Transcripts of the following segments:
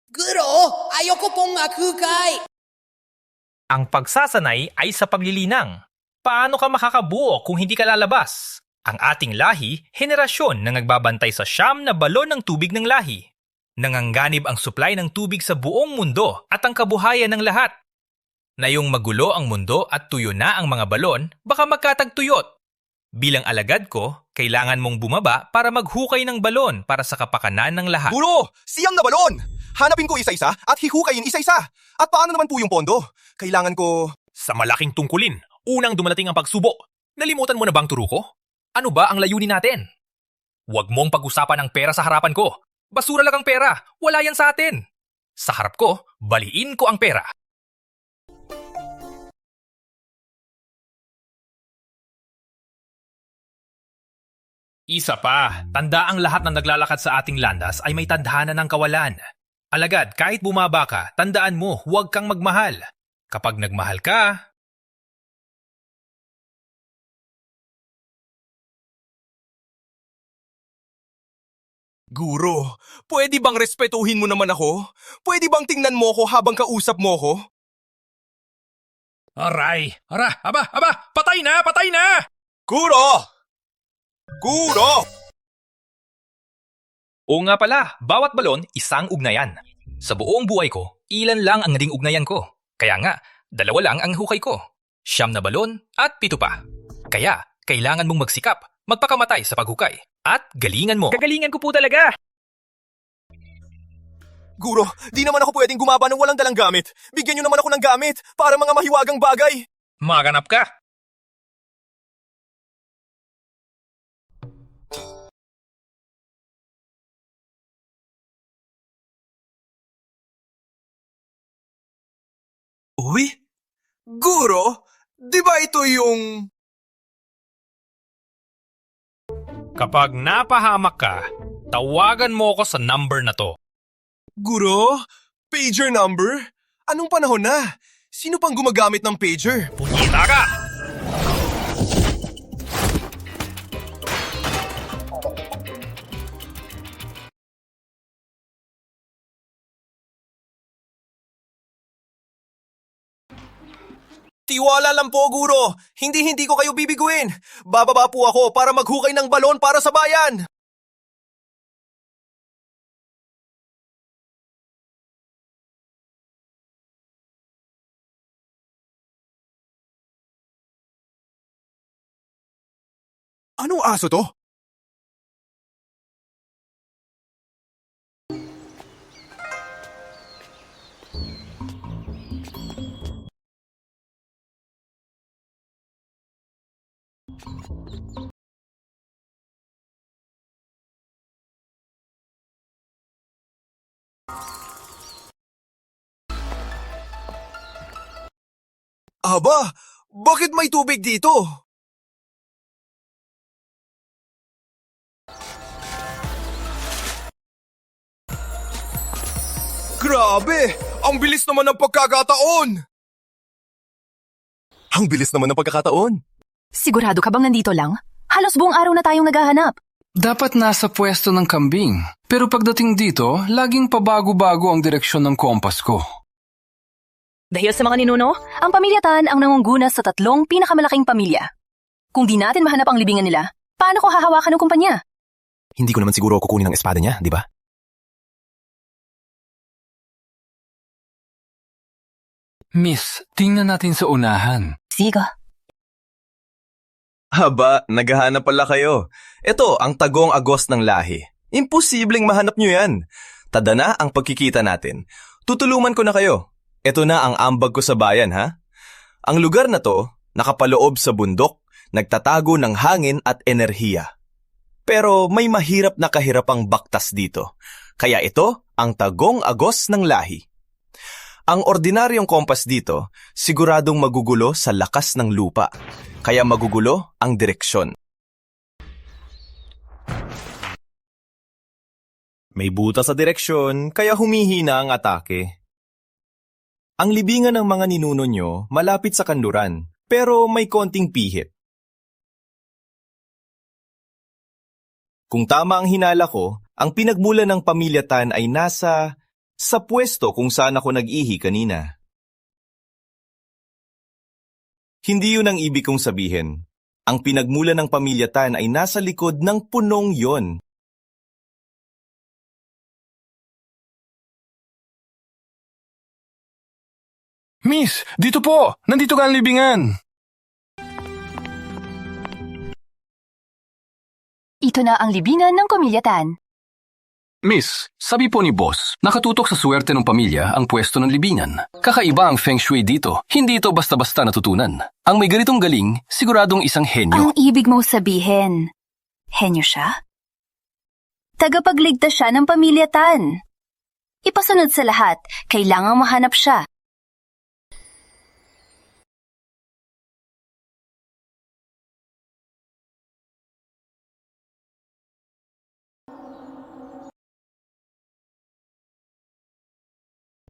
Guro, ayoko pong maghukay. Ang pagsasanay ay sa paglilinang. Paano ka makakabuo kung hindi ka lalabas? Ang ating lahi, henerasyon na nagbabantay sa siyam na balon ng tubig ng lahi. Nanganganib ang supply ng tubig sa buong mundo at ang kabuhayan ng lahat. Ngayong magulo ang mundo at tuyo na ang mga balon, baka magkatagtuyot. Bilang alagad ko, kailangan mong bumaba para maghukay ng balon para sa kapakanan ng lahat. Guro, siyam na balon! Hanapin ko isa-isa at hihukayin isa-isa. At paano naman po yung pondo? Kailangan ko... Sa malaking tungkulin, unang dumalating ang pagsubo. Nalimutan mo na bang turo ko? Ano ba ang layunin natin? Huwag mong pag-usapan ang pera sa harapan ko. Basura lang ang pera. Wala yan sa atin. Sa harap ko, baliin ko ang pera. Isa pa, tanda ang lahat ng naglalakad sa ating landas ay may tadhana ng kawalan. Alagad, kahit bumaba ka, tandaan mo, huwag kang magmahal. Kapag nagmahal ka, Guro, pwede bang respetuhin mo naman ako? Pwede bang tingnan mo ko habang kausap mo ko? aray, aba, patay na! Guro! Guro! Oo nga pala, bawat balon isang ugnayan. Sa buong buhay ko, ilan lang ang naging ugnayan ko. Kaya nga, 2 lang ang hukay ko. 9 na balon at 7 pa. Kaya, kailangan mong magsikap, magpakamatay sa paghukay. At galingan mo. Gagalingan ko po talaga! Guro, di naman ako pwedeng gumaba ng walang dalang gamit. Bigyan niyo naman ako ng gamit para mga mahiwagang bagay. Maganap ka! Uy? Guro? Di ba ito yung... Kapag napahamak ka, tawagan mo ko sa number na to. Guro? Pager number? Anong panahon na? Sino pang gumagamit ng pager? Punyeta ka! Tiwala lang po, Guro. Hindi ko kayo bibiguin. Bababa po ako para maghukay ng balon para sa bayan. Anong aso to? Aba, bakit may tubig dito? Grabe! Ang bilis naman ng pagkakataon! Ang bilis naman ng pagkakataon. Sigurado ka bang nandito lang? Halos buong araw na tayong naghahanap. Dapat nasa pwesto ng kambing. Pero pagdating dito, laging pabago-bago ang direksyon ng kompas ko. Dahil sa mga ninuno, ang pamilya Tan ang nangunguna sa 3 pinakamalaking pamilya. Kung di natin mahanap ang libingan nila, paano ko hahawakan ng kumpanya? Hindi ko naman siguro kukunin ang espada niya, di ba? Miss, tingnan natin sa unahan. Sige. Haba, naghahanap pala kayo. Ito ang tagong agos ng lahi. Imposibleng mahanap nyo yan. Tada na ang pagkikita natin. Tutulungan ko na kayo. Ito na ang ambag ko sa bayan, ha? Ang lugar na to, nakapaloob sa bundok, nagtatago ng hangin at enerhiya. Pero may mahirap na kahirapang baktas dito. Kaya ito ang tagong agos ng lahi. Ang ordinaryong kompas dito, siguradong magugulo sa lakas ng lupa. Kaya magugulo ang direksyon. May buta sa direksyon, kaya humihina ang atake. Ang libingan ng mga ninuno nyo malapit sa kanluran, pero may konting pihit. Kung tama ang hinala ko, ang pinagmulan ng pamilya Tan ay nasa Sa pwesto kung saan ako nag-ihi kanina. Hindi yun ang ibig kong sabihin. Ang pinagmula ng pamilya Tan ay nasa likod ng punong yon. Miss, dito po! Nandito ka ang libingan! Ito na ang libingan ng pamilya Tan. Miss, sabi po ni boss, nakatutok sa swerte ng pamilya ang pwesto ng libingan. Kakaiba ang feng shui dito. Hindi ito basta-basta natutunan. Ang may ganitong galing, siguradong isang henyo. Ang ibig mo sabihin, henyo siya? Tagapagligtas siya ng pamilya Tan. Ipasunod sa lahat, kailangang mahanap siya.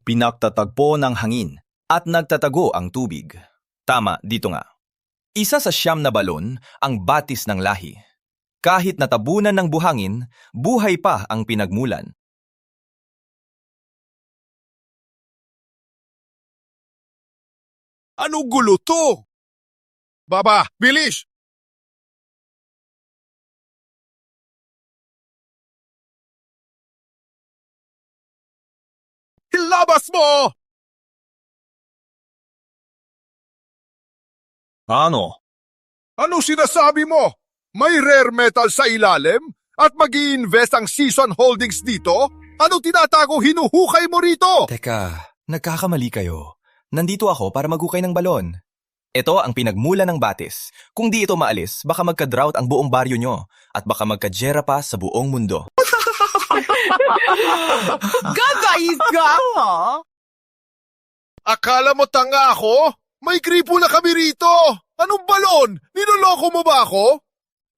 Pinagtatagpo ng hangin at nagtatago ang tubig. Tama, dito nga. Isa sa 9 na balon ang batis ng lahi. Kahit natabunan ng buhangin, buhay pa ang pinagmulan. Anong gulo to? Baba, bilis! Ilabas mo! Ano? Ano sinasabi mo? May rare metal sa ilalim? At mag-i-invest ang Season Holdings dito? Anong tinatago hinuhukay mo rito? Teka, nagkakamali kayo. Nandito ako para maghukay ng balon. Ito ang pinagmula ng batis. Kung di ito maalis, baka magka-drought ang buong baryo nyo at baka magka-jera pa sa buong mundo. Gagais ka, ha? Akala mo tanga ako? May gripo na kami rito! Anong balon? Niloloko mo ba ako?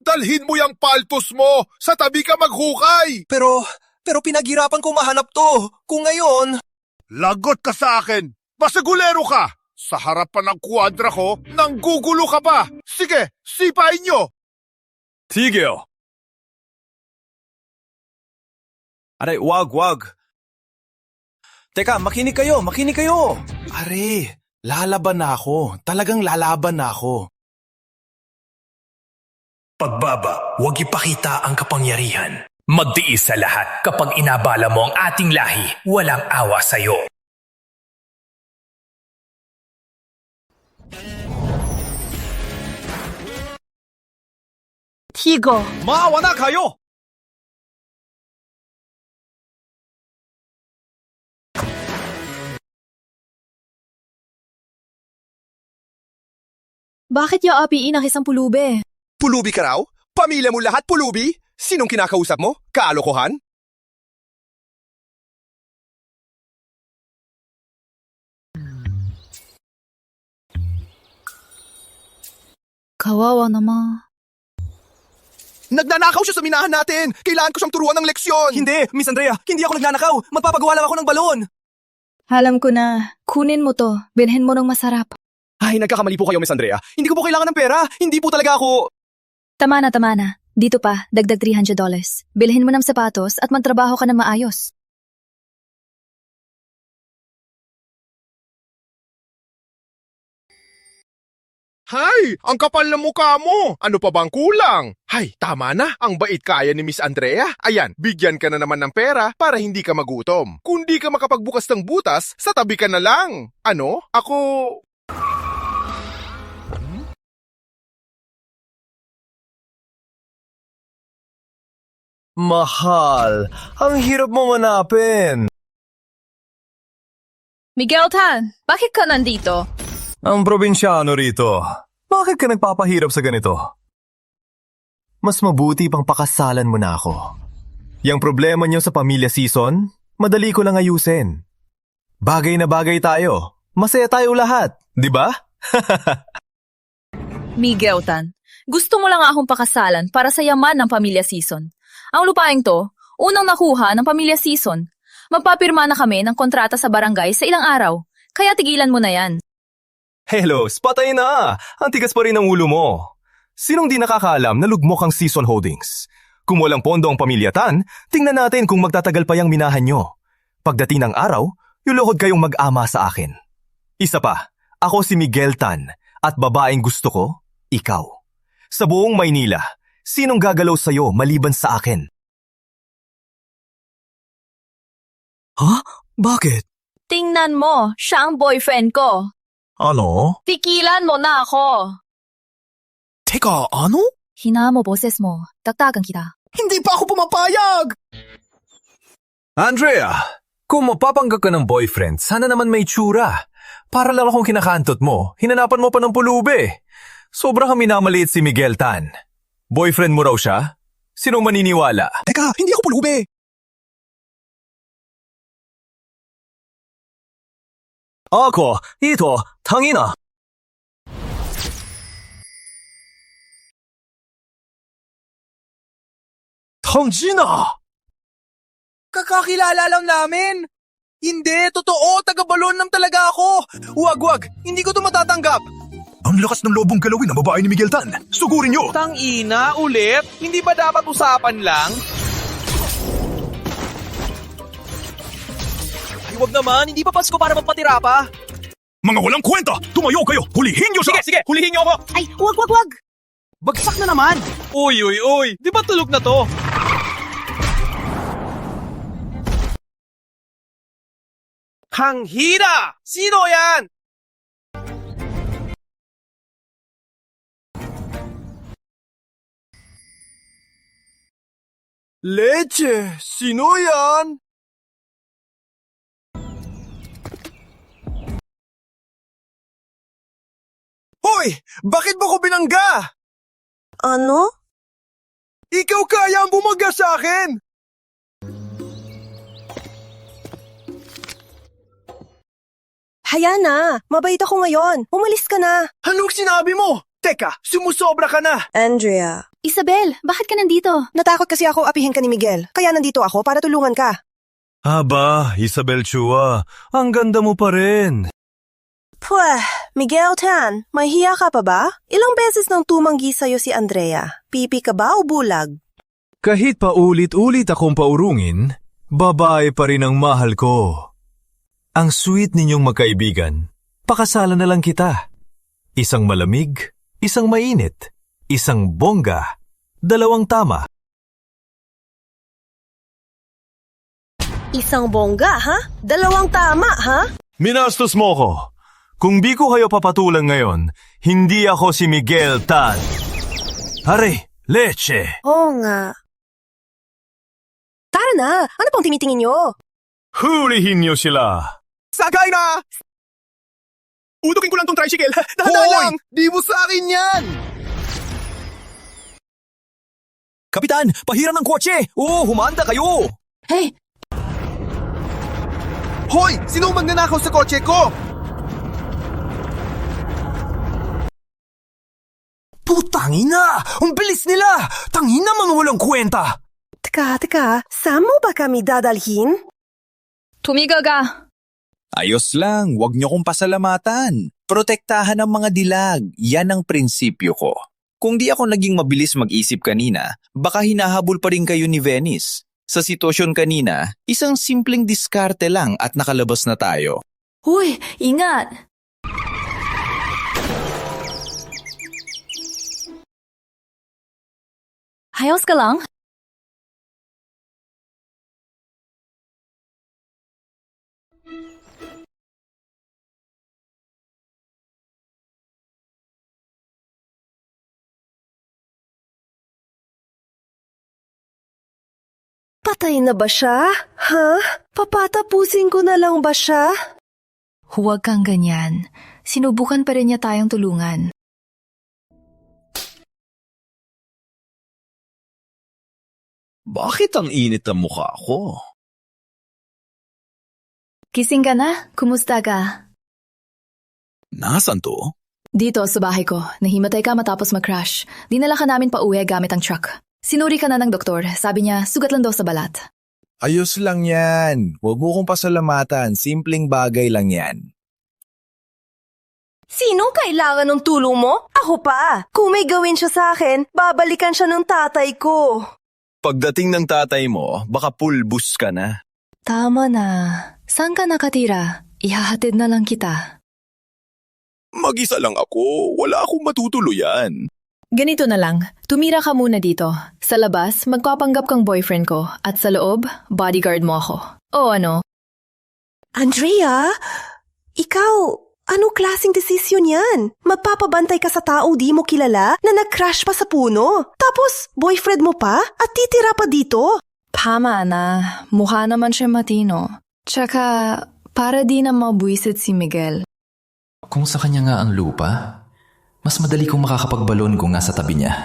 Dalhin mo yung paltos mo! Sa tabi ka maghukay! Pero pinaghirapan ko mahanap to. Kung ngayon... Lagot ka sa akin! Basagulero ka! Sa harapan ng kwadra ko, nanggugulo ka pa! Sige, sipain nyo! Sige. Aray, wag. Teka, makinig kayo! Are, lalaban na ako. Talagang lalaban na ako. Pagbaba, huwag ipakita ang kapangyarihan. Magtiis sa lahat kapag inabala mo ang ating lahi, walang awa sa'yo. Tigo, Maawa na kayo! Bakit niya apiin ang isang pulube? Pulubi ka raw? Pamilya mo lahat pulubi? Sinong kinakausap mo? Kaalokohan? Kawawa naman. Nagnanakaw siya sa minahan natin! Kailangan ko siyang turuan ng leksyon! Hindi, Miss Andrea, hindi ako nagnanakaw. Magpapagawa lang ako ng balon. Alam ko na. Kunin mo to. Bilhin mo ng masarap. Ay, nagkakamali po kayo, Miss Andrea. Hindi ko po kailangan ng pera. Hindi po talaga ako... Tama na. Dito pa, dagdag $300. Bilhin mo ng sapatos at magtrabaho ka na maayos. Hay! Ang kapal na mukha mo! Ano pa bang kulang? Hay, tama na! Ang bait kaya ni Miss Andrea. Ayan, bigyan ka na naman ng pera para hindi ka magutom. Kung di ka makapagbukas ng butas, sa tabi ka na lang. Ano? Ako... Mahal, ang hirap mo manapin. Miguel Tan, bakit ka nandito? Ang probinsyano rito. Bakit ka nagpapahirap sa ganito? Mas mabuti pang pakasalan mo na ako. Yang problema niyo sa pamilya season, madali ko lang ayusin. Bagay na bagay tayo. Masaya tayo lahat, di ba? Miguel Tan, gusto mo lang akong pakasalan para sa yaman ng pamilya Season. Ang lupaing to, unang nakuha ng pamilya Season. Magpapirma na kami ng kontrata sa barangay sa ilang araw, kaya tigilan mo na yan. Hello, patay na! Ang tigas pa rin ng ulo mo. Sinong di nakakaalam na lugmok ang Season Holdings? Kung walang pondo ang pamilya Tan, tingnan natin kung magtatagal pa yung minahan nyo. Pagdating ng araw, yuluhod kayong mag-ama sa akin. Isa pa, ako si Miguel Tan at babaeng gusto ko, ikaw. Sa buong Maynila, sinong gagalaw sa'yo maliban sa akin? Ha? Bakit? Tingnan mo, siya ang boyfriend ko. Ano? Tikilan mo na ako. Teka, ano? Hinaan mo boses mo. Dagdagan kita. Hindi pa ako pumapayag! Andrea, kung mapapanggap ka ng boyfriend, sana naman may tsura. Para lang akong kinakantot mo, hinanapan mo pa ng pulubi. Sobra kang minamaliit si Miguel Tan. Boyfriend mo raw siya? Sinong maniniwala? Teka, hindi ako pulubi. Ako, ito, tangina. Tangina! Kakakilala lang namin. Hindi, totoo, taga-balon lang talaga ako. Wag, hindi ko to matatanggap. Ang lakas ng lobong galawin ng babae ni Miguel Tan. Sugurin niyo! Tangina, ulit? Hindi ba dapat usapan lang? Ay, wag naman, hindi pa Pasko para magpatira pa. Mga walang kwenta! Tumayo kayo! Hulihin niyo siya! Sige, hulihin niyo ako! Ay, wag! Bagsak na naman! Uy! Di ba tulog na to? Hanghina! Sino yan? Leche! Sino yan? Hoy! Bakit mo ko binangga? Ano? Ikaw kaya ang bumaga sa akin! Haya na, mabait ako ngayon. Umalis ka na. Anong sinabi mo? Teka, sumusobra ka na! Andrea. Isabel, bakit ka nandito? Natakot kasi ako apihin ka ni Miguel. Kaya nandito ako para tulungan ka. Aba, Isabel Chua, ang ganda mo pa rin. Pweh, Miguel Tan, may hiya ka pa ba? Ilang beses nang tumanggi sa'yo si Andrea. Pipi ka ba o bulag? Kahit pa ulit-ulit akong paurungin, babae pa rin ang mahal ko. Ang sweet ninyong magkaibigan, pakasalan na lang kita. Isang malamig, isang mainit, isang bongga, dalawang tama. Isang bongga, ha? Dalawang tama, ha? Minastos mo ko. Kung di ko kayo papatulang ngayon, hindi ako si Miguel Tan. Hare, leche! Oo nga. Tara na, ano pang tinitingin nyo? Hulihin niyo sila! Sagay na! Utukin ko lang tong tricycle. Dahan-dahan lang! Di mo sa akin yan! Kapitan, pahiram ng kotse! Oo, humanda kayo! Hey, Hoy! Sinong magnanakaw sa kotse ko? Putangina! Ang bilis nila! Tangina mga walang kwenta! Teka, saan mo ba kami dadalhin? Tumigil ka. Ayos lang, wag niyo kong pasalamatan. Protektahan ang mga dilag, yan ang prinsipyo ko. Kung di ako naging mabilis mag-isip kanina, baka hinahabol pa rin kayo ni Venice. Sa sitwasyon kanina, isang simpleng diskarte lang at nakalabas na tayo. Huy, ingat. ayos ka lang? Patay na ba siya? Ha? Papatapusin ko na lang ba siya? Huwag kang ganyan. Sinubukan pa rin niya tayong tulungan. Bakit ang init ang mukha ko? Kising ka na? Kumusta ka? Nasaan to? Dito, sa bahay ko. Nahimatay ka matapos mag-crash. Dinala ka namin pa uwi gamit ang truck. Sinuri ka na ng doktor. Sabi niya, sugat lang daw sa balat. Ayos lang yan. Huwag mo kong pasalamatan. Simpleng bagay lang yan. Sino kailangan ng tulong mo? Ako pa. Kung may gawin siya sa akin, babalikan siya ng tatay ko. Pagdating ng tatay mo, baka pulbus ka na. Tama na. Saan ka nakatira? Ihahatid na lang kita. Mag-isa lang ako. Wala akong matutuluyan. Ganito na lang, tumira ka muna dito. Sa labas, magpapanggap kang boyfriend ko. At sa loob, bodyguard mo ako. O ano? Andrea, ikaw, ano klaseng desisyon yan? Magpapabantay ka sa taong di mo kilala na nag-crash pa sa puno. Tapos, boyfriend mo pa at titira pa dito. Tama na. Mukha naman siya matino. Tsaka, para di na mabuisit si Miguel. Kung sa kanya nga ang lupa, mas madali kong makakapagbalon kung nasa tabi niya.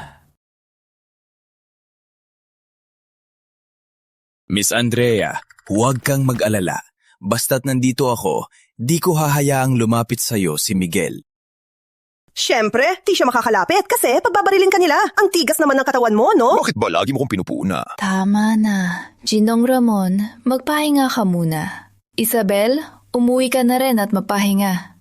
Miss Andrea, huwag kang mag-alala. Basta't nandito ako, di ko hahayaang lumapit sa'yo si Miguel. Siyempre, di siya makakalapit kasi pagbabarilin ka nila. Ang tigas naman ng katawan mo, no? Bakit ba lagi mo kong pinupuna? Tama na. Ginong Ramon, magpahinga ka muna. Isabel, umuwi ka na rin at magpahinga.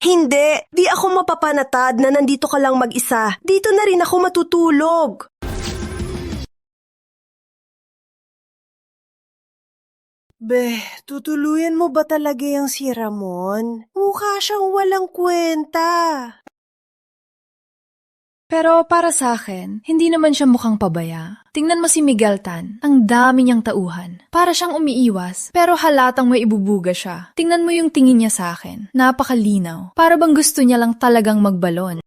Hindi, di ako mapapanatad na nandito ka lang mag-isa. Dito na rin ako matutulog. Tutuluyan mo ba talaga yung si Ramon? Mukha siyang walang kwenta. Pero para sa akin, hindi naman siya mukhang pabaya. Tingnan mo si Miguel Tan, ang dami niyang tauhan. Para siyang umiiwas, pero halatang may ibubuga siya. Tingnan mo yung tingin niya sa akin. Napakalinaw. Para bang gusto niya lang talagang magbalon.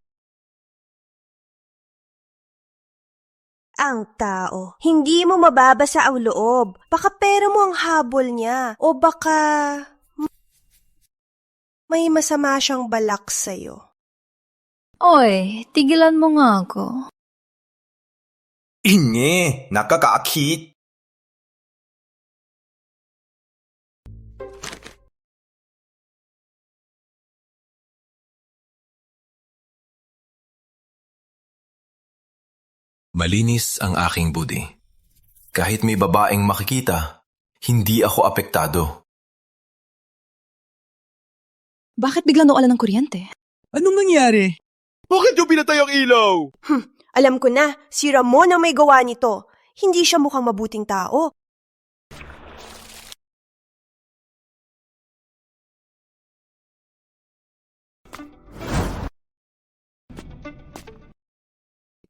Ang tao, hindi mo mababasa ang loob. Baka pera mo ang habol niya. O baka may masama siyang balak sa'yo. Oy, tigilan mo nga ako. Inye, nakakaakit. Malinis ang aking budi. Kahit may babaeng makikita, hindi ako apektado. Bakit biglang nawala ng kuryente? Anong nangyari? Bakit yung pinatay ang ilaw? Alam ko na, si Ramon ang may gawa nito. Hindi siya mukhang mabuting tao.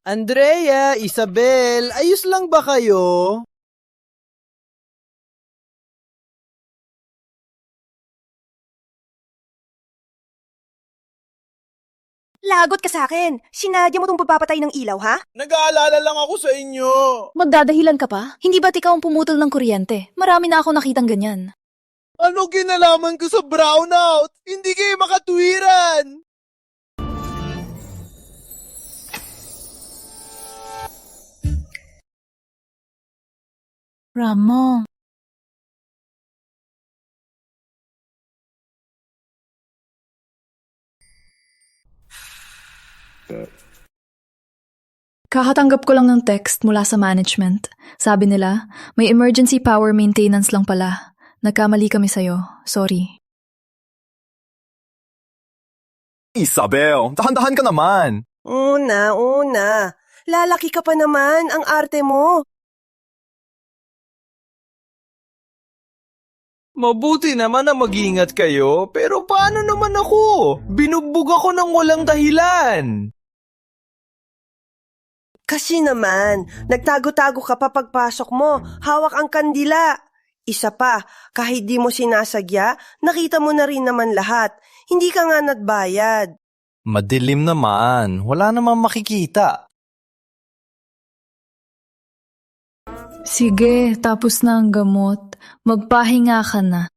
Andrea, Isabel, ayos lang ba kayo? Lagot ka sa akin. Sinadya mo tong pagpapatay ng ilaw, ha? Nag-aalala lang ako sa inyo. Magdadahilan ka pa? Hindi ba't ikaw ang pumutol ng kuryente? Marami na ako nakitang ganyan. Ano kinalaman ko sa brownout? Hindi kayo makatwiran. Ramon. Kakatanggap ko lang ng text mula sa management. Sabi nila, may emergency power maintenance lang pala. Nagkamali kami sa'yo. Sorry. Isabel, dahan-dahan ka naman. Una. Lalaki ka pa naman, ang arte mo. Mabuti naman na mag-iingat kayo, pero paano naman ako? Binugbog ako ng walang dahilan. Kasi naman, nagtago-tago ka pa pagpasok mo, hawak ang kandila. Isa pa, kahit di mo sinasagya, nakita mo na rin naman lahat. Hindi ka nga nagbayad. Madilim naman, wala namang makikita. Sige, tapos na ang gamot. Magpahinga ka na.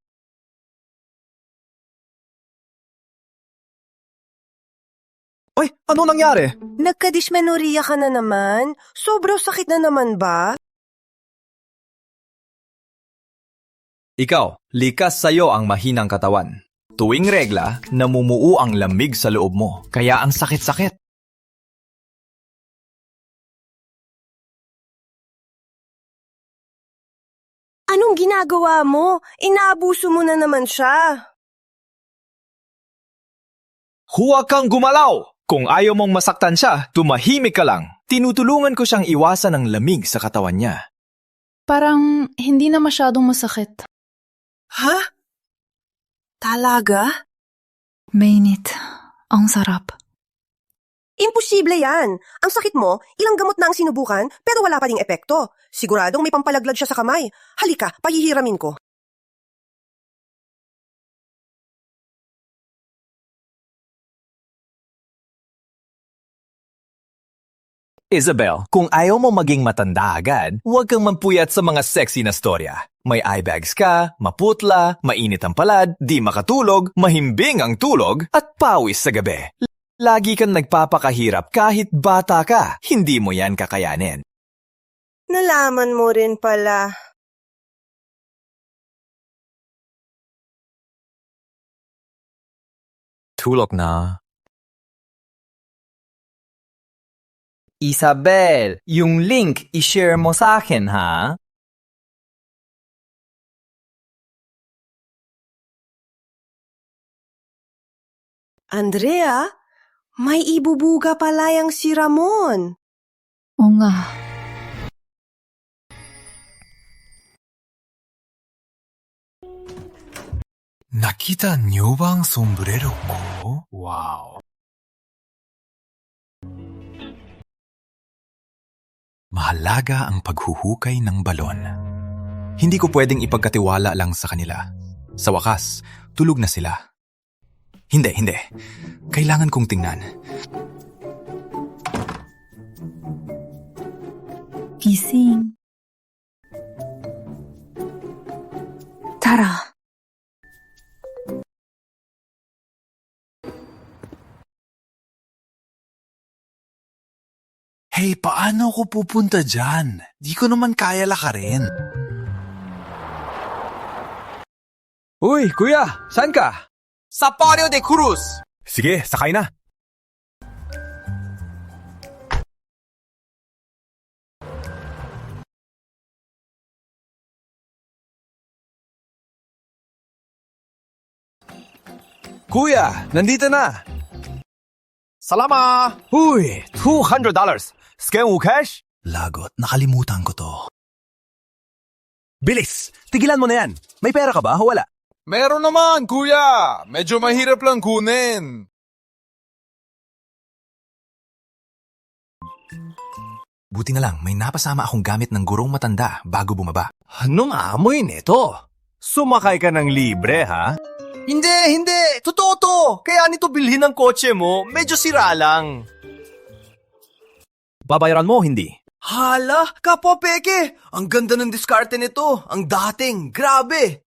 Oy, anong nangyari? Nagkadismenorrhea ka na naman? Sobrang sakit na naman ba? Ikaw, likas sa'yo ang mahinang katawan. Tuwing regla, namumuo ang lamig sa loob mo, kaya ang sakit-sakit. Anong ginagawa mo? Inaabuso mo na naman siya. Huwag kang gumalaw! Kung ayaw mong masaktan siya, tumahimik ka lang. Tinutulungan ko siyang iwasan ang lamig sa katawan niya. Parang hindi na masyadong masakit. Ha? Talaga? Mainit. Ang sarap. Imposible yan. Ang sakit mo, ilang gamot na ang sinubukan, pero wala pa ding epekto. Siguradong may pampalaglag siya sa kamay. Halika, pahihiramin ko. Isabel, kung ayaw mo maging matanda agad, huwag kang mampuyat sa mga sexy na storya. May eye bags ka, maputla, mainit ang palad, di makatulog, mahimbing ang tulog, at pawis sa gabi. Lagi kang nagpapakahirap kahit bata ka, hindi mo yan kakayanin. Nalaman mo rin pala. Tulog na. Isabel, yung link i-share mo sa akin, ha? Andrea, may ibubuga pala yang si Ramon. Oo nga. Nakita niyo ba ang sombrero ko? Wow. Mahalaga ang paghuhukay ng balon. Hindi ko pwedeng ipagkatiwala lang sa kanila. Sa wakas, tulog na sila. Hindi. Kailangan kong tingnan. Gising. Tara. Hey, paano ako pupunta dyan? Di ko naman kaya lakarin. Uy, kuya, saan ka? Sa Patio de Cruz! Sige, sakay na. Kuya, nandito na. Salama! Uy, $200. Scan mo cash? Lagot, nakalimutan ko to. Bilis! Tigilan mo na yan. May pera ka ba o wala? Meron naman, kuya. Medyo mahirap lang kunin. Buti na lang, may napasama akong gamit ng gurong matanda bago bumaba. Anong amoy nito? Sumakay ka ng libre, ha? Hindi. Totoo to. Kaya nito bilhin ang kotse mo, medyo sira lang. Babayaran mo o hindi? Hala, kapwa peke. Ang ganda ng diskarte nito. Ang dating. Grabe.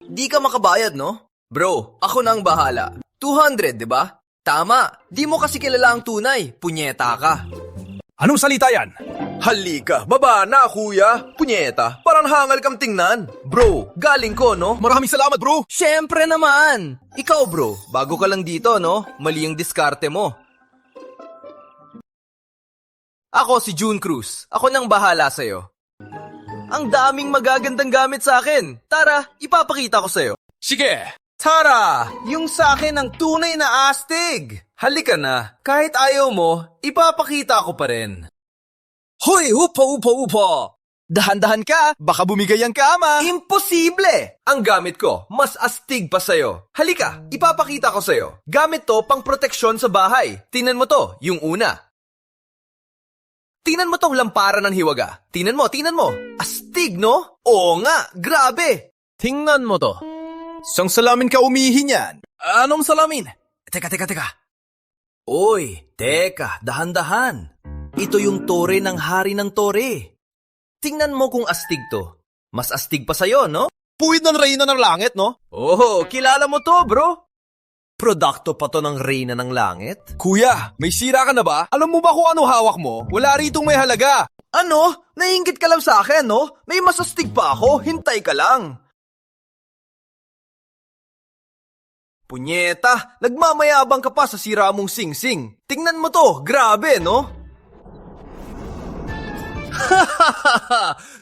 Di ka makabayad, no? Bro, ako na ang bahala. 200, di ba? Tama. Di mo kasi kilala ang tunay. Punyeta ka. Anong salita yan? Halika, baba na, kuya. Punyeta, parang hangal kang tingnan. Bro, galing ko, no? Maraming salamat, bro! Siyempre naman. Ikaw, bro, bago ka lang dito, no? Mali ang diskarte mo. Ako si June Cruz. Ako nang bahala sa'yo. Ang daming magagandang gamit sa akin. Tara, ipapakita ko sa'yo. Sige! Tara! Yung sa akin ang tunay na astig! Halika na. Kahit ayaw mo, ipapakita ko pa rin. Hoy! Upa! Dahan-dahan ka! Baka bumigay ang kama! Imposible! Ang gamit ko, mas astig pa sa'yo. Halika, ipapakita ko sa'yo. Gamit to pang proteksyon sa bahay. Tingnan mo to, yung una. Tingnan mo tong lamparan ng hiwaga. Tingnan mo. Astig, no? Oo nga, grabe! Tingnan mo to. Sang salamin ka umihi niyan. Anong salamin? Teka. Oy, teka, dahan-dahan. Ito yung tore ng hari ng tore. Tingnan mo kung astig to. Mas astig pa sa'yo, no? Puwid ng reyna ng langit, no? Oh, kilala mo to, bro? Produkto pa to ng reyna ng langit? Kuya, may sira ka na ba? Alam mo ba kung ano hawak mo? Wala ritong may halaga. Ano? Naiingit ka lang sa akin, no? May mas astig pa ako, hintay ka lang. Punyeta, nagmamayabang ka pa sa sira mong sing-sing. Tingnan mo to, grabe, no?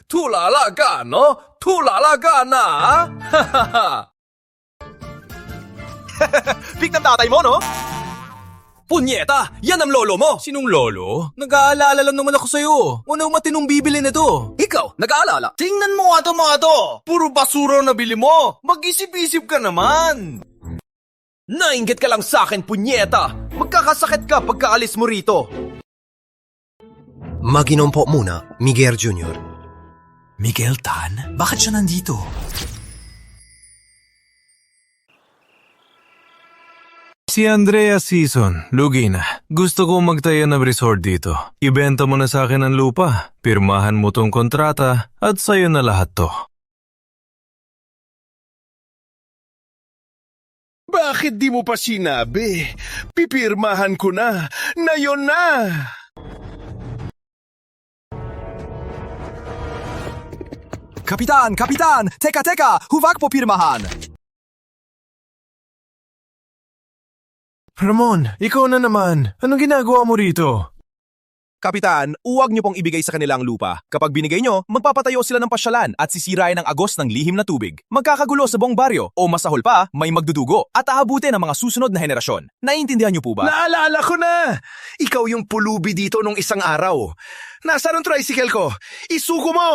Tulala ka, no? Tulala ka na, ha? Big ng tatay mo, no? Punyeta! Yan ang lolo mo! Sinong lolo? Nag-aalala lang naman ako sa'yo. Ano matinong bibili nito? Ikaw, nag-aalala? Tingnan mo nga mga to! Puro basura na bili mo! Mag-isip-isip ka naman! Nainggit ka lang sa akin, punyeta! Magkakasakit ka pagkaalis mo rito! Mag-inom po muna, Miguel Jr. Miguel Tan? Bakit siya nandito? Si Andrea Season, lugi na. Gusto ko magtayo ng resort dito. Ibenta mo na sa akin ang lupa, pirmahan mo tong kontrata, at sa'yo na lahat to. Bakit di mo pa sinabi? Pipirmahan ko na. Ngayon na. Kapitan! Kapitan! Teka! Huwag po pirmahan! Ramon, ikaw na naman. Anong ginagawa mo rito? Kapitan, huwag niyo pong ibigay sa kanila ang lupa. Kapag binigay niyo, magpapatayo sila ng pasyalan at sisirain ang agos ng lihim na tubig. Magkakagulo sa buong baryo o masahol pa, may magdudugo at aabutin ang mga susunod na henerasyon. Naiintindihan niyo po ba? Naalala ko na! Ikaw yung pulubi dito nung isang araw. Nasaan ang tricycle ko? Isuko mo!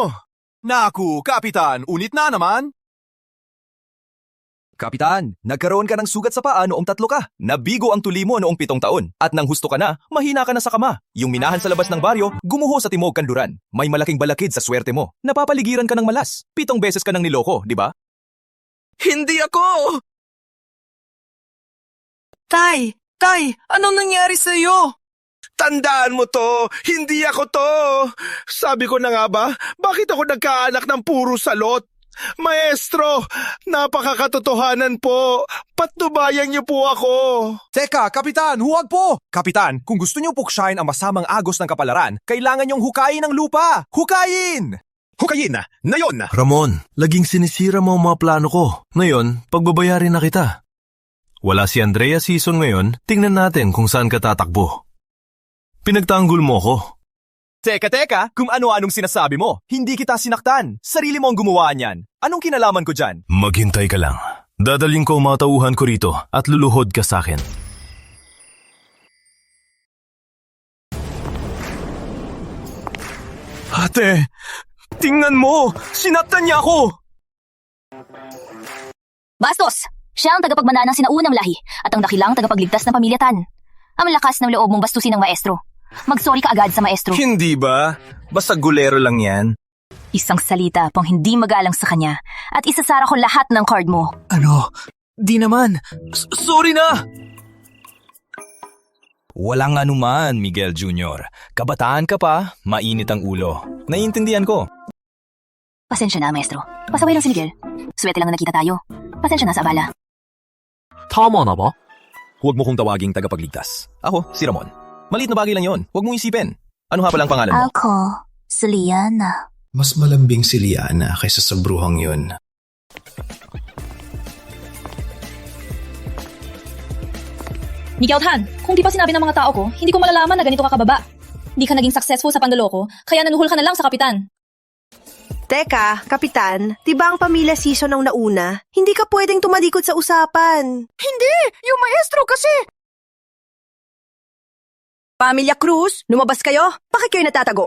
Naku, Kapitan, unit na naman. Kapitan, nagkaroon ka ng sugat sa paa noong 3 ka. Nabigo ang tuli mo noong 7 taon. At nang husto ka na, mahina ka na sa kama. Yung minahan sa labas ng baryo, gumuho sa timog kanluran. May malaking balakid sa swerte mo. Napapaligiran ka ng malas. 7 beses ka nang niloko, di ba? Hindi ako! Tay! Anong nangyari sa'yo? Tandaan mo to! Hindi ako to! Sabi ko na nga ba, bakit ako nagkaanak ng puro salot? Maestro, napakakatotohanan po. Patnubayan niyo po ako. Teka, Kapitan, huwag po! Kapitan, kung gusto niyo puksain ang masamang agos ng kapalaran, kailangan niyong hukayin ang lupa! Hukayin! Hukayin na! Nayon na! Ramon, laging sinisira mo ang mga plano ko. Ngayon, pagbabayarin na kita. Wala si Andrea Season ngayon, tingnan natin kung saan ka tatakbo. Pinagtanggol mo ko. Teka, kung ano-anong sinasabi mo, hindi kita sinaktan. Sarili mo ang gumawa niyan. Anong kinalaman ko dyan? Maghintay ka lang. Dadaling ko ang mga tauhan ko rito at luluhod ka sa akin. Ate, tingnan mo! Sinaktan niya ako! Bastos! Siya ang tagapagmana ng sinaunang lahi at ang dakilang tagapagligtas ng pamilya Tan. Ang lakas ng loob mong bastusin ng maestro. Mag-sorry ka agad sa maestro. Hindi ba? Basta gulero lang yan. Isang salita pang hindi magalang sa kanya at isasara ko lahat ng card mo. Ano? Di naman. Sorry na! Walang anuman, Miguel Jr. Kabataan ka pa, mainit ang ulo. Naiintindihan ko. Pasensya na, maestro. Pasaway lang si Miguel. Swerte lang na nakita tayo. Pasensya na sa abala. Tama na ba? Huwag mo kong tawaging tagapagligtas. Ako, si Ramon. Maliit na bagay lang yon. Huwag mong isipin. Ano nga palang pangalan mo? Ako, si Liana. Mas malambing si Liana kaysa sa bruhang yun. Miguel Tan, kung di pa sinabi ng mga tao ko, hindi ko malalaman na ganito ka kababa. Hindi ka naging successful sa panloloko, kaya nanuhol ka na lang sa kapitan. Teka, Kapitan, di ba ang pamilya Season ang nauna? Hindi ka pwedeng tumalikod sa usapan. Hindi! Yung maestro kasi! Pamilya Cruz, lumabas kayo? Bakit kayo natatago?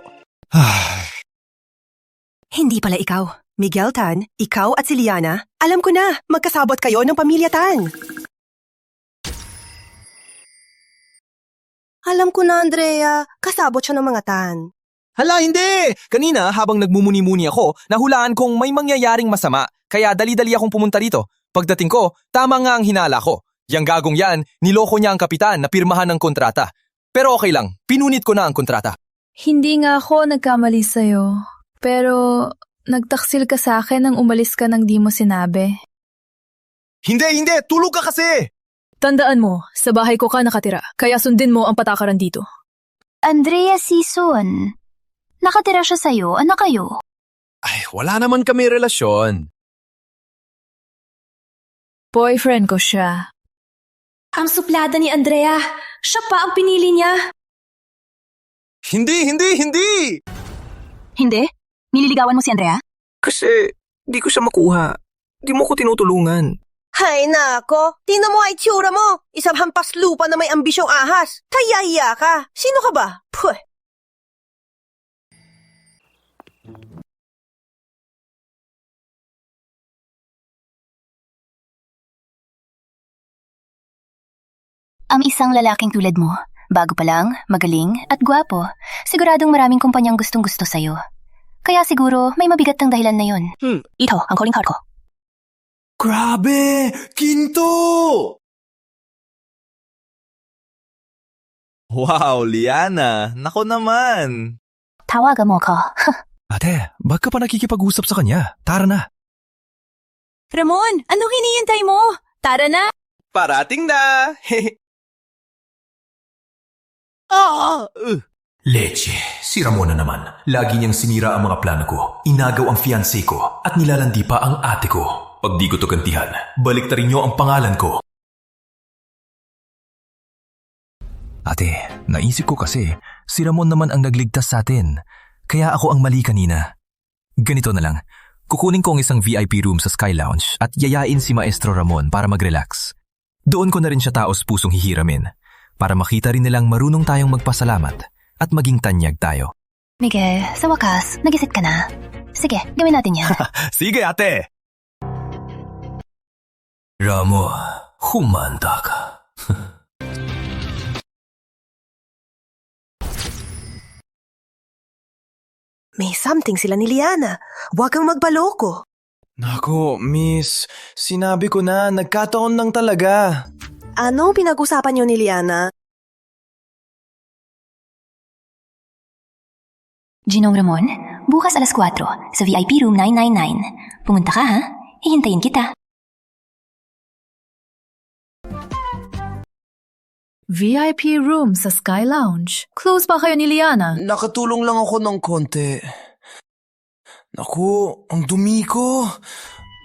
Hindi pala ikaw. Miguel Tan, ikaw at si Liana, alam ko na, magkasabot kayo ng pamilya Tan. Alam ko na, Andrea, kasabot siya ng mga Tan. Hala, hindi! Kanina, habang nagmumuni-muni ako, nahulaan kong may mangyayaring masama, kaya dali-dali akong pumunta rito. Pagdating ko, tama nga ang hinala ko. Yang gagong yan, niloko niya ang kapitan na pirmahan ng kontrata. Pero okay lang, pinunit ko na ang kontrata. Hindi nga ako nagkamali sa'yo. Pero nagtaksil ka sa akin nang umalis ka nang di mo sinabi. Hindi! Tulog ka kasi! Tandaan mo, sa bahay ko ka nakatira, kaya sundin mo ang patakaran dito. Andrea Season. Nakatira siya sa'yo, anak kayo. Ay, wala naman kami relasyon. Boyfriend ko siya. Ang suplada ni Andrea, siya pa ang pinili niya. Hindi! Hindi? Nililigawan mo si Andrea? Kasi di ko siya makuha. Di mo ko tinutulungan. Hay nako, tingnan mo ay tsura mo. Isang hampas lupa na may ambisyong ahas. Tayaya ka. Sino ka ba? Puh. Ang isang lalaking tulad mo, bago pa lang, magaling at gwapo, siguradong maraming kumpanyang gustong-gusto sa'yo. Kaya siguro may mabigat ng dahilan na yun. Ito ang calling card ko. Grabe! Kinto! Wow, Liana! Nako naman! Tawagan mo ko. Ate, bak ka pa nakikipag-usap sa kanya. Tara na. Ramon, anong hinihintay mo? Tara na! Parating na! Leche, si Ramon na naman. Lagi niyang sinira ang mga plano ko. Inagaw ang fiancé ko at nilalandi pa ang ate ko. Pag di ko to gantihan, baliktarin niyo ang pangalan ko. Ate, naisip ko kasi, si Ramon naman ang nagligtas sa atin. Kaya ako ang mali kanina. Ganito na lang, kukunin ko ang isang VIP room sa Sky Lounge at yayain si Maestro Ramon para mag-relax. Doon ko na rin siya taos pusong hihiramin para makita rin nilang marunong tayong magpasalamat at maging tanyag tayo. Miguel, sa wakas, nagisip ka na. Sige, gawin natin yan. Sige ate! Ramo, humanda ka. May something sila ni Liana. Huwag kang magbaloko. Nako, miss. Sinabi ko na, nagkataon lang talaga. Anong pinag-usapan niyo ni Liana? Ginong Ramon, bukas alas 4 sa VIP room 999. Pumunta ka ha? Hihintayin kita. VIP room sa Sky Lounge. Close ba kayo ni Liana? Nakatulong lang ako ng konti. Naku, ang dumi ko.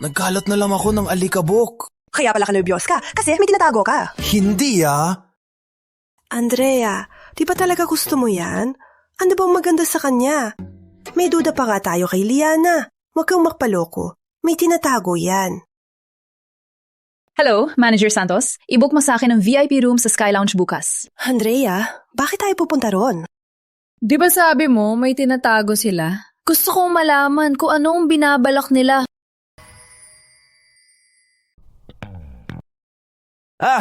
Nagkalat na lang ako ng alikabok. Kaya pala ka nervyos ka kasi may tinatago ka. Hindi Andrea, di ba talaga gusto mo yan? Ano bang maganda sa kanya? May duda pa nga tayo kay Liana. Huwag kang makpaloko. May tinatago yan. Hello, Manager Santos. I-book mo sa akin ng VIP room sa Sky Lounge bukas. Andrea, bakit tayo pupunta ron? Di ba sabi mo may tinatago sila? Gusto kong malaman kung anong binabalak nila.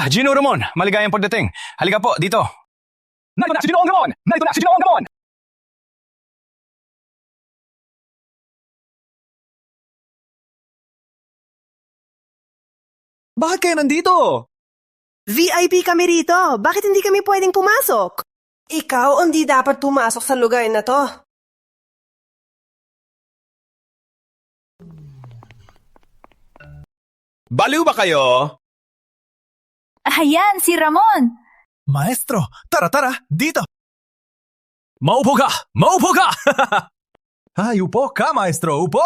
Gino Ramon, maligayang pagdating. Halika po, dito. Narito na si Ginoong Ramon! Narito na si Ginoong Ramon! Bakit kayo nandito? VIP kami rito. Bakit hindi kami pwedeng pumasok? Ikaw hindi dapat pumasok sa lugar na to. Baliw ba kayo? Ayan, si Ramon! Maestro, tara, dito! Maupo ka! Ay, upo ka, maestro, upo!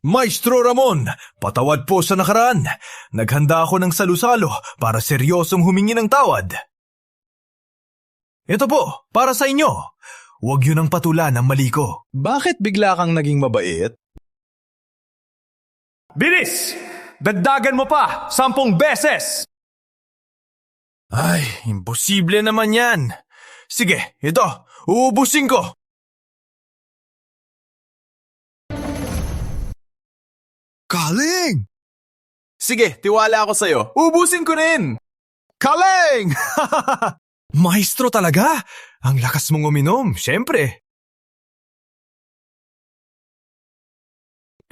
Maestro Ramon, patawad po sa nakaraan. Naghanda ako ng salusalo para seryosong humingi ng tawad. Ito po, para sa inyo. Huwag yun ang patulan ang mali ko. Bakit bigla kang naging mabait? Bilis! Dagdagan mo pa 10 beses! Ay, imposible naman yan. Sige, ito, uubusin ko. Kaling! Sige, tiwala ako sa'yo. Ubusin ko rin! Kaling! Maestro talaga? Ang lakas mong uminom, syempre.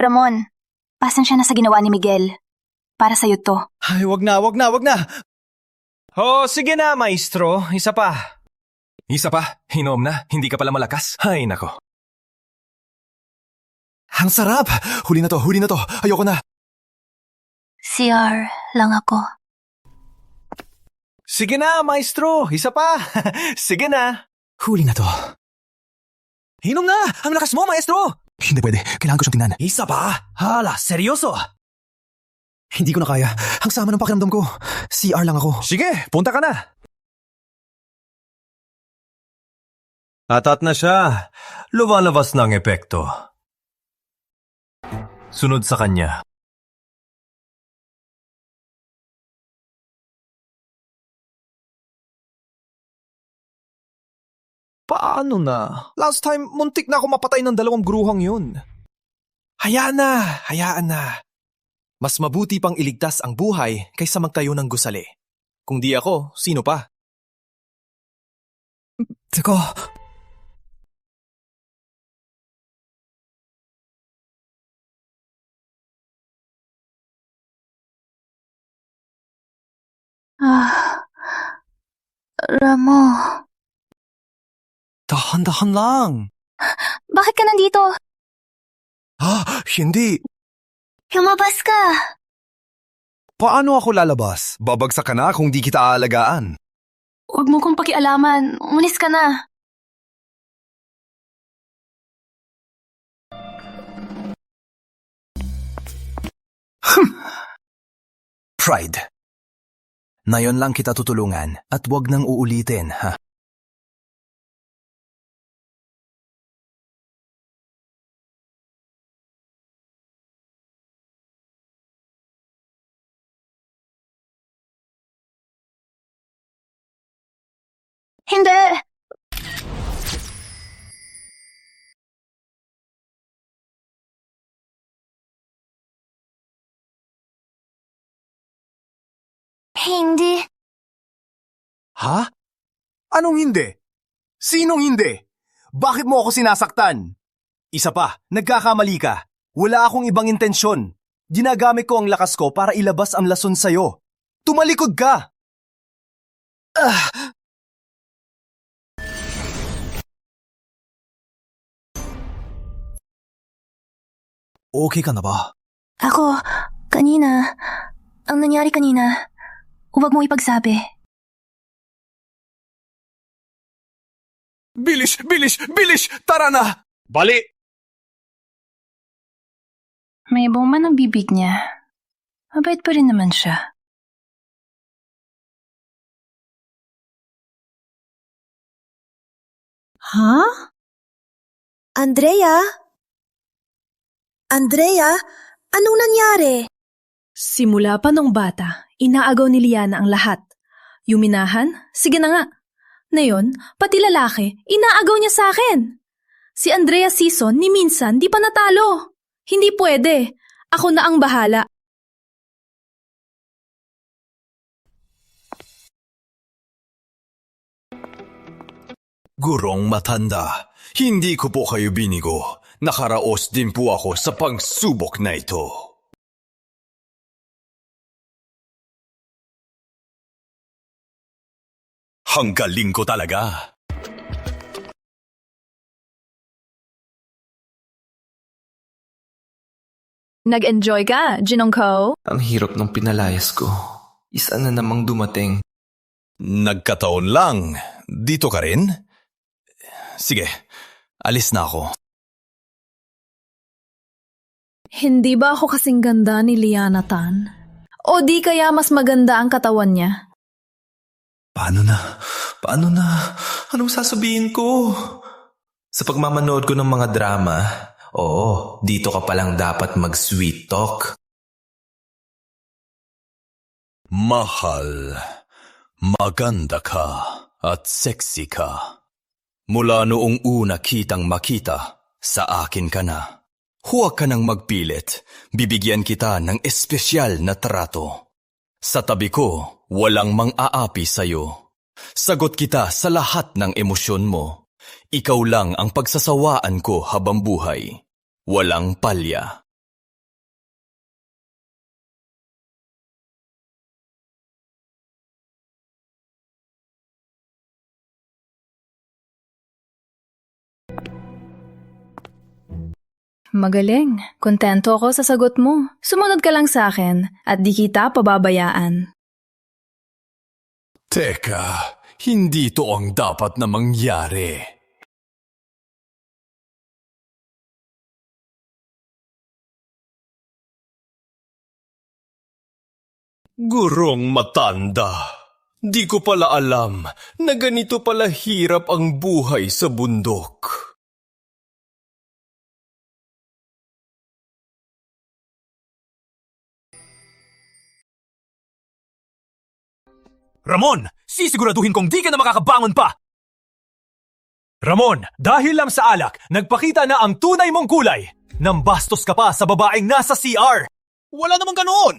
Ramon, pasensya na sa ginawa ni Miguel. Para sa'yo to. Ay, wag na. Oh, sige na, maestro. Isa pa. Hinom na. Hindi ka pala malakas. Ay, nako. Ang sarap! Huli na to. Ayoko na. CR lang ako. Sige na, maestro. Isa pa. Sige na. Huli na to. Hinom na! Ang lakas mo, maestro! Hindi pwede. Kailangan ko siyang tingnan. Isa pa? Hala, seryoso? Hindi ko na kaya. Ang sama ng pakiramdam ko. CR lang ako. Sige, punta ka na. Atat na siya. Lumalabas na ang epekto. Sunod sa kanya, Paano na? Last time, muntik na ako mapatay ng 2 gruhang yun. Hayaan na. Mas mabuti pang iligtas ang buhay kaysa magtayo ng gusali. Kung di ako, sino pa? Teko. Ramo, Dahan-dahan lang. bakit ka nandito? Hindi. Lumabas ka. Paano ako lalabas? Babagsak ka na kung di kita aalagaan. Huwag mo kong pakialaman. Umalis ka na. Pride. Nayon lang kita tutulungan at wag nang uulitin, ha? Hindi. Hindi. Ha? Anong hindi? Sinong hindi? Bakit mo ako sinasaktan? Isa pa, nagkakamali ka. Wala akong ibang intensyon. Ginagamit ko ang lakas ko para ilabas ang lason sa'yo. Tumalikod ka! Okay ka na ba? Ako, kanina. Ang nangyari kanina. Huwag mo ipagsabi. Bilis! Tara na! Bali! May bungman ang bibig niya. Mabait pa rin naman siya. Ha? Andrea? Anong nangyari? Simula pa nung bata, inaagaw ni Liana ang lahat. Yuminahan? Sige na nga. Ngayon, pati lalaki, inaagaw niya sa akin. Si Andrea Season ni minsan di pa natalo. Hindi pwede. Ako na ang bahala. Gurong matanda, hindi ko po kayo binigo. Nakaraos din po ako sa pagsubok na ito. Ang galing ko talaga. Nag-enjoy ka, Jinongko? Ang hirap ng pinalayas ko. Isa na namang dumating. Nagkataon lang. Dito ka rin? Sige, alis na ako. Hindi ba ako kasing ganda ni Liana Tan? O di kaya mas maganda ang katawan niya? Paano na? Anong sasabihin ko? Sa pagmamanood ko ng mga drama, oo, dito ka palang dapat mag-sweet talk. Mahal, maganda ka at sexy ka. Mula noong una kitang makita, sa akin ka na. Huwag ka nang magpilit, bibigyan kita ng espesyal na trato. Sa tabi ko, walang mang-aapi sa'yo. Sagot kita sa lahat ng emosyon mo. Ikaw lang ang pagsasawaan ko habang buhay. Walang palya. Magaling. Kontento ako sa sagot mo. Sumunod ka lang sa akin at di kita pababayaan. Teka, hindi to ang dapat na mangyari. Gurong matanda, di ko pala alam na ganito pala hirap ang buhay sa bundok. Ramon, sisiguraduhin kong di ka na makakabangon pa! Ramon, dahil lang sa alak, nagpakita na ang tunay mong kulay. Nambastos ka pa sa babaeng nasa CR. Wala namang ganoon!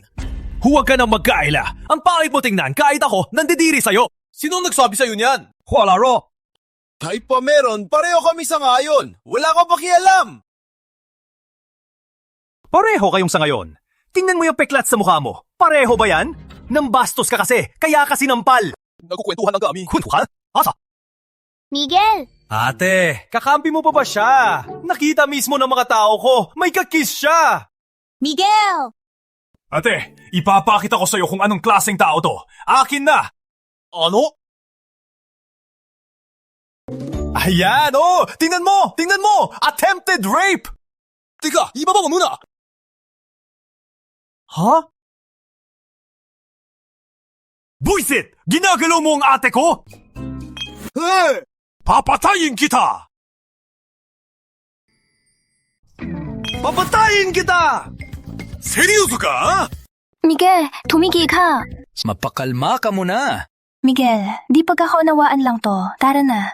Huwag ka nang magkaila. Ang pangit mo tingnan kahit ako nandidiri sa'yo. Sinong nagsabi sa'yo niyan? Wala ro. Kahit pa meron, pareho kami sa ngayon. Wala ka pakialam! Pareho kayong sa ngayon. Tingnan mo yung peklat sa mukha mo. Pareho ba yan? Nambastos ka kasi, kaya ka sinampal. Nagkukwentuhan lang kami. Kwentuhan? Asa? Miguel! Ate, kakampi mo pa ba siya? Nakita mismo ng mga tao ko, may kakiss siya. Miguel! Ate, ipapakita ko sa'yo kung anong klaseng tao to. Akin na! Ano? Ayan, oh! Tingnan mo! Tingnan mo! Attempted rape! Tika, ibaba mo muna! Ha? Buisit! Ginagalaw mo ang ate ko? Hey! Papatayin kita! Papatayin kita! Seryoso ka? Miguel, tumigil ka! Mapakalma ka muna. Miguel, di pagkakaunawaan lang to. Tara na.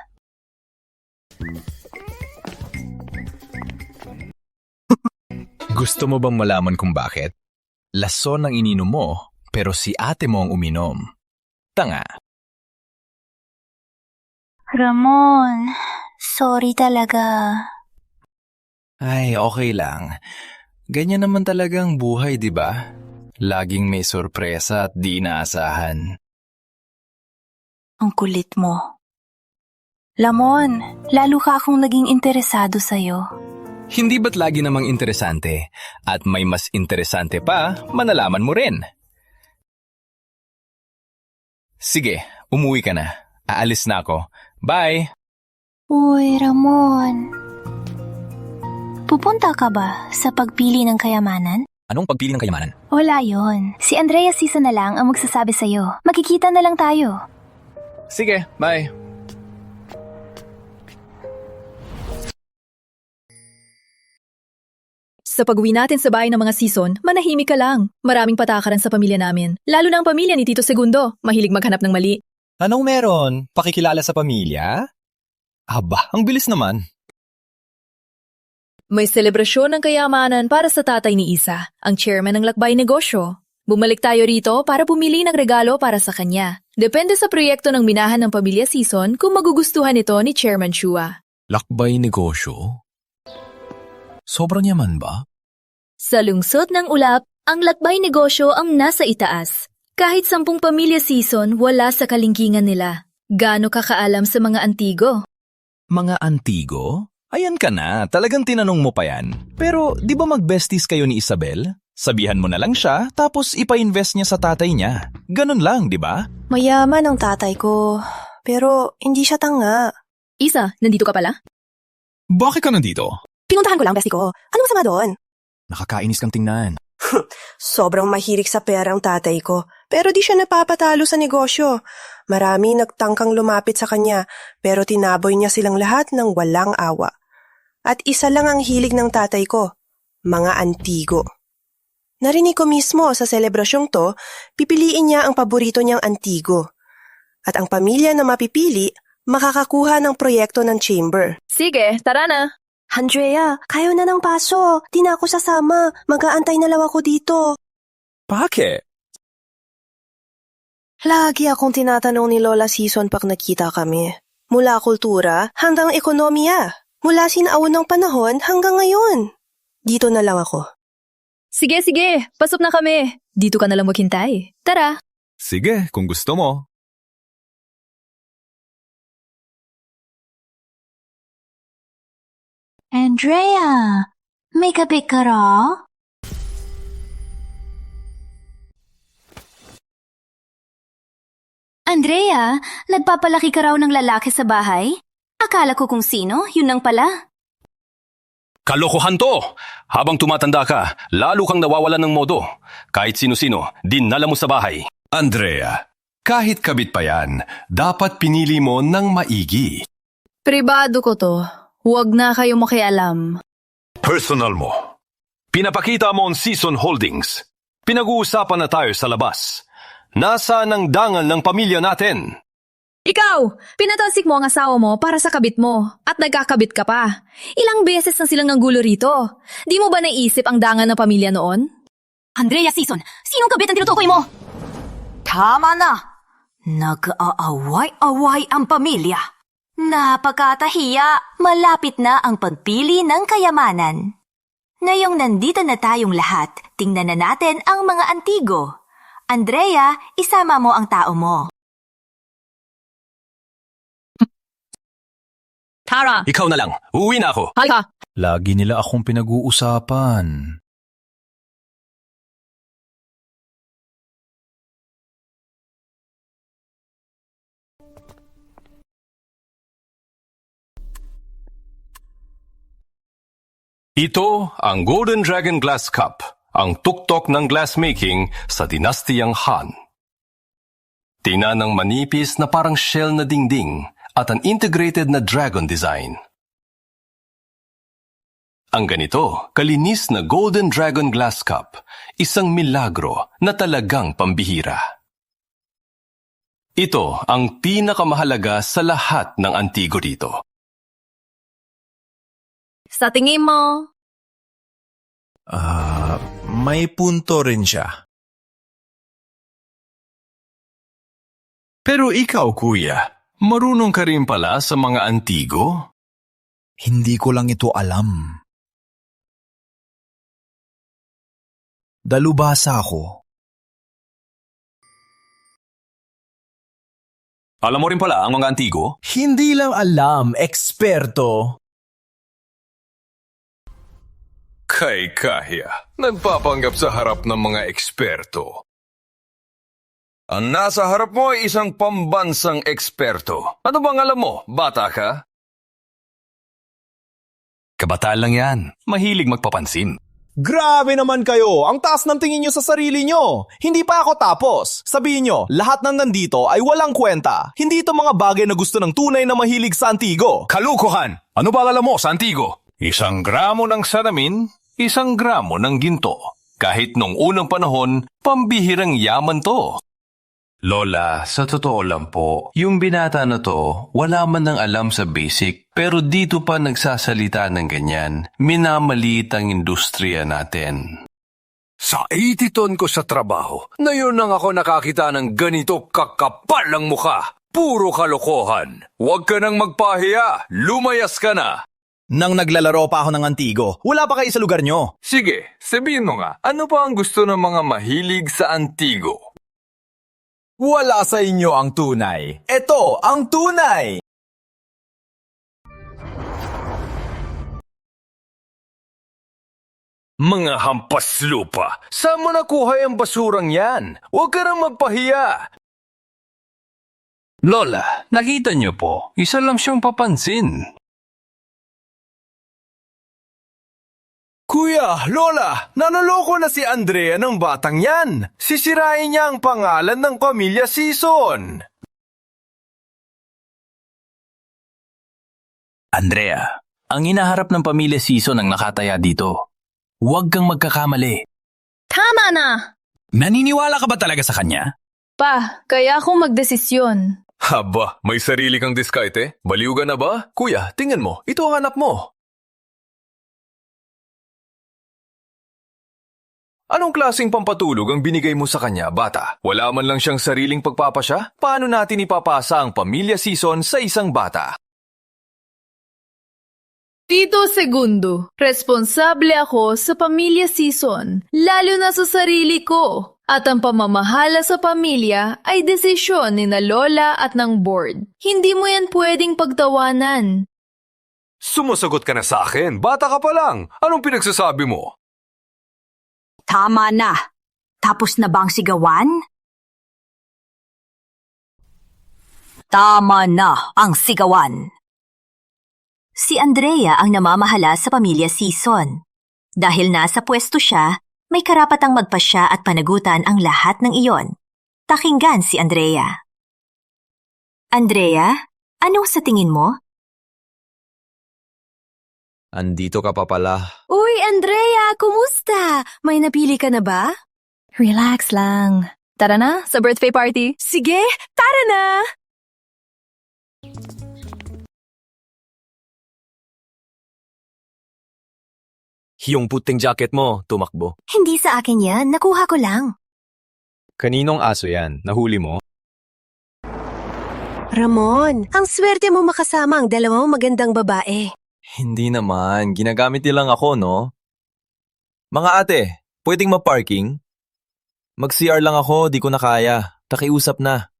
Gusto mo bang malaman kung bakit? Lason ang ininom mo, pero si ate mo ang uminom. Tanga. Ramon, sorry talaga. Ay, okay lang. Ganyan naman talagang buhay, di ba? Laging may sorpresa at di inaasahan. Ang kulit mo. Lamon, lalo ka akong naging interesado sa'yo. Hindi ba't lagi namang interesante? At may mas interesante pa, manalaman mo rin. Sige, umuwi ka na. Aalis na ako. Bye! Uy, Ramon. Pupunta ka ba sa pagpili ng kayamanan? Anong pagpili ng kayamanan? Wala yon. Si Andrea Sisa na lang ang magsasabi sa'yo. Magkikita na lang tayo. Sige, bye! Sa pag-uwi natin sa bahay ng mga Sison, manahimik ka lang. Maraming patakaran sa pamilya namin. Lalo na ang pamilya ni Tito Segundo. Mahilig maghanap ng mali. Anong meron? Pakikilala sa pamilya? Aba, ang bilis naman. May selebrasyon ng kayamanan para sa tatay ni Isa, ang chairman ng Lakbay Negosyo. Bumalik tayo rito para pumili ng regalo para sa kanya. Depende sa proyekto ng minahan ng pamilya Sison kung magugustuhan ito ni Chairman Chua. Lakbay negosyo? Sobrang yaman ba? Sa lungsod ng Ulap, ang Lakbay Negosyo ang nasa itaas. Kahit 10 pamilya Sison, wala sa kalingkingan nila. Gaano ka kaalam sa mga antigo? Mga antigo? Ayan ka na, talagang tinanong mo pa yan. Pero di ba mag-besties kayo ni Isabel? Sabihan mo na lang siya, tapos ipa-invest niya sa tatay niya. Ganun lang, di ba? Mayaman ang tatay ko, pero hindi siya tanga. Isa, nandito ka pala? Bakit ka nandito? Pinuntahan ko lang, bestie ko. Anong masama doon? Nakakainis kang tingnan. Sobrang mahilig sa pera ang tatay ko, pero di siya napapatalo sa negosyo. Marami nagtangkang lumapit sa kanya, pero tinaboy niya silang lahat ng walang awa. At isa lang ang hilig ng tatay ko, mga antigo. Narinig ko mismo sa selebrasyong to, pipiliin niya ang paborito niyang antigo. At ang pamilya na mapipili, makakakuha ng proyekto ng chamber. Sige, tara na. Andrea, kayo na ng paso. Di na ako sasama. Mag-aantay na lang ako dito. Bakit? Lagi akong tinatanong ni Lola Sison pag nakita kami. Mula kultura hanggang ekonomiya. Mula sinaon ng panahon hanggang ngayon. Dito na lang ako. Sige, pasok na kami. Dito ka na lang maghintay. Tara. Sige, kung gusto mo. Andrea, may kape ka raw? Andrea, nagpapalaki ka raw ng lalaki sa bahay? Akala ko kung sino, yun lang pala. Kalokohan to! Habang tumatanda ka, lalo kang nawawalan ng modo. Kahit sino-sino, dinala mo sa bahay. Andrea, kahit kabit pa yan, dapat pinili mo ng maigi. Pribado ko to. Huwag na kayo makialam. Personal mo. Pinapakita mo ang Season Holdings. Pinag-uusapan na tayo sa labas. Nasaan ang dangal ng pamilya natin? Ikaw, pinatalsik mo ang asawa mo para sa kabit mo at nagkakabit ka pa. Ilang beses na silang nanggulo rito. Di mo ba naisip ang dangan ng pamilya noon? Andrea Season, sinong kabit ang tinutukoy mo? Tama na. Nag-aaway-away ang pamilya. Napakatahiya. Malapit na ang pagpili ng kayamanan. Ngayong nandito na tayong lahat, tingnan na natin ang mga antigo. Andrea, isama mo ang tao mo. Tara! Ikaw na lang. Uuwi na ako. Halika! Lagi nila akong pinag-uusapan. Ito ang Golden Dragon Glass Cup, ang tuktok ng glassmaking sa dinastiyang Han. Tinanang manipis na parang shell na dingding at an integrated na dragon design. Ang ganito, kalinis na Golden Dragon Glass Cup, isang milagro na talagang pambihira. Ito ang pinakamahalaga sa lahat ng antigo dito. Sa tingin mo? May punto rin siya. Pero ikaw, kuya, marunong ka rin pala sa mga antigo? Hindi ko lang ito alam. Dalubhasa ako. Alam mo rin pala ang mga antigo? Hindi lang alam, eksperto. Kay Kahya, nagpapanggap sa harap ng mga eksperto. Ang nasa harap mo ay isang pambansang eksperto. Ano bang alam mo, bata ka? Kabataan lang yan. Mahilig magpapansin. Grabe naman kayo! Ang taas ng tingin nyo sa sarili nyo! Hindi pa ako tapos! Sabihin nyo, lahat ng nandito ay walang kwenta. Hindi ito mga bagay na gusto ng tunay na mahilig sa antigo. Kalukuhan! Ano ba alam mo sa antigo? 1 gramo ng salamin, 1 gramo ng ginto. Kahit nung unang panahon, pambihirang yaman to. Lola, sa totoo lang po, yung binata na to, wala man nang alam sa basic, pero dito pa nagsasalita ng ganyan. Minamaliit ang industriya natin. Sa 80 ton ko sa trabaho, ngayon lang ako nakakita ng ganito kakapal ang mukha. Puro kalokohan. Huwag ka nang magpahiya. Lumayas ka na. Nang naglalaro pa ako ng antigo, wala pa kayo sa lugar nyo. Sige, sabihin mo nga, ano pa ang gusto ng mga mahilig sa antigo? Wala sa inyo ang tunay. Ito ang tunay! Mga hampas lupa, saan mo nakuha ang basurang yan? Huwag ka nang magpahiya. Lola, nakita niyo po, isa lang siyang papansin. Kuya, Lola, nanaloko na si Andrea ng batang yan. Sisirain niya ang pangalan ng pamilya Season. Andrea, ang hinaharap ng pamilya Season ang nakataya dito. Huwag kang magkakamali. Tama na! Naniniwala ka ba talaga sa kanya? Pa, kaya akong magdesisyon. Haba, may sarili kang diskarte? Baliw ka na ba? Kuya, tingnan mo, ito ang anak mo. Anong klaseng pampatulog ang binigay mo sa kanya, bata? Wala man lang siyang sariling pagpapasya? Paano natin ipapasa ang pamilya Season sa isang bata? Tito Segundo, responsable ako sa pamilya Season, lalo na sa sarili ko. At ang pamamahala sa pamilya ay desisyon ni na Lola at ng board. Hindi mo yan pwedeng pagtawanan. Sumusagot ka na sa akin, bata ka pa lang. Anong pinagsasabi mo? Tama na. Tapos na bang sigawan? Tama na ang sigawan. Si Andrea ang namamahala sa pamilya Season. Dahil nasa pwesto siya, may karapatang magpasya at panagutan ang lahat ng iyon. Pakinggan si Andrea. Andrea, anong sa tingin mo? Andito ka pa pala. Uy, Andrea, kumusta? May napili ka na ba? Relax lang. Tara na, sa birthday party. Sige, tara na! Yung puting jacket mo, tumakbo. Hindi sa akin yan, nakuha ko lang. Kaninong aso yan? Nahuli mo? Ramon, ang swerte mo makasama ang dalawang magandang babae. Hindi naman. Ginagamit nilang ako, no? Mga ate, pwedeng ma-parking? Mag-CR lang ako, di ko na kaya. Pakiusap na.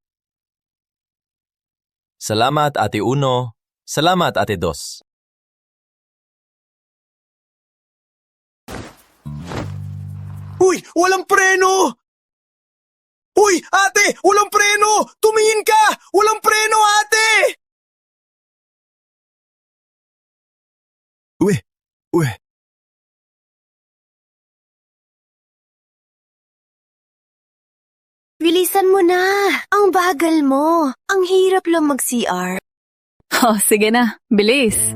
Salamat, Ate Uno. Salamat, Ate Dos. Uy! Walang preno! Uy! Ate! Walang preno! Tumingin ka! Walang preno, ate! Uy! Uy! Bilisan mo na! Ang bagal mo! Ang hirap lang mag-CR. Oh, sige na. Bilis.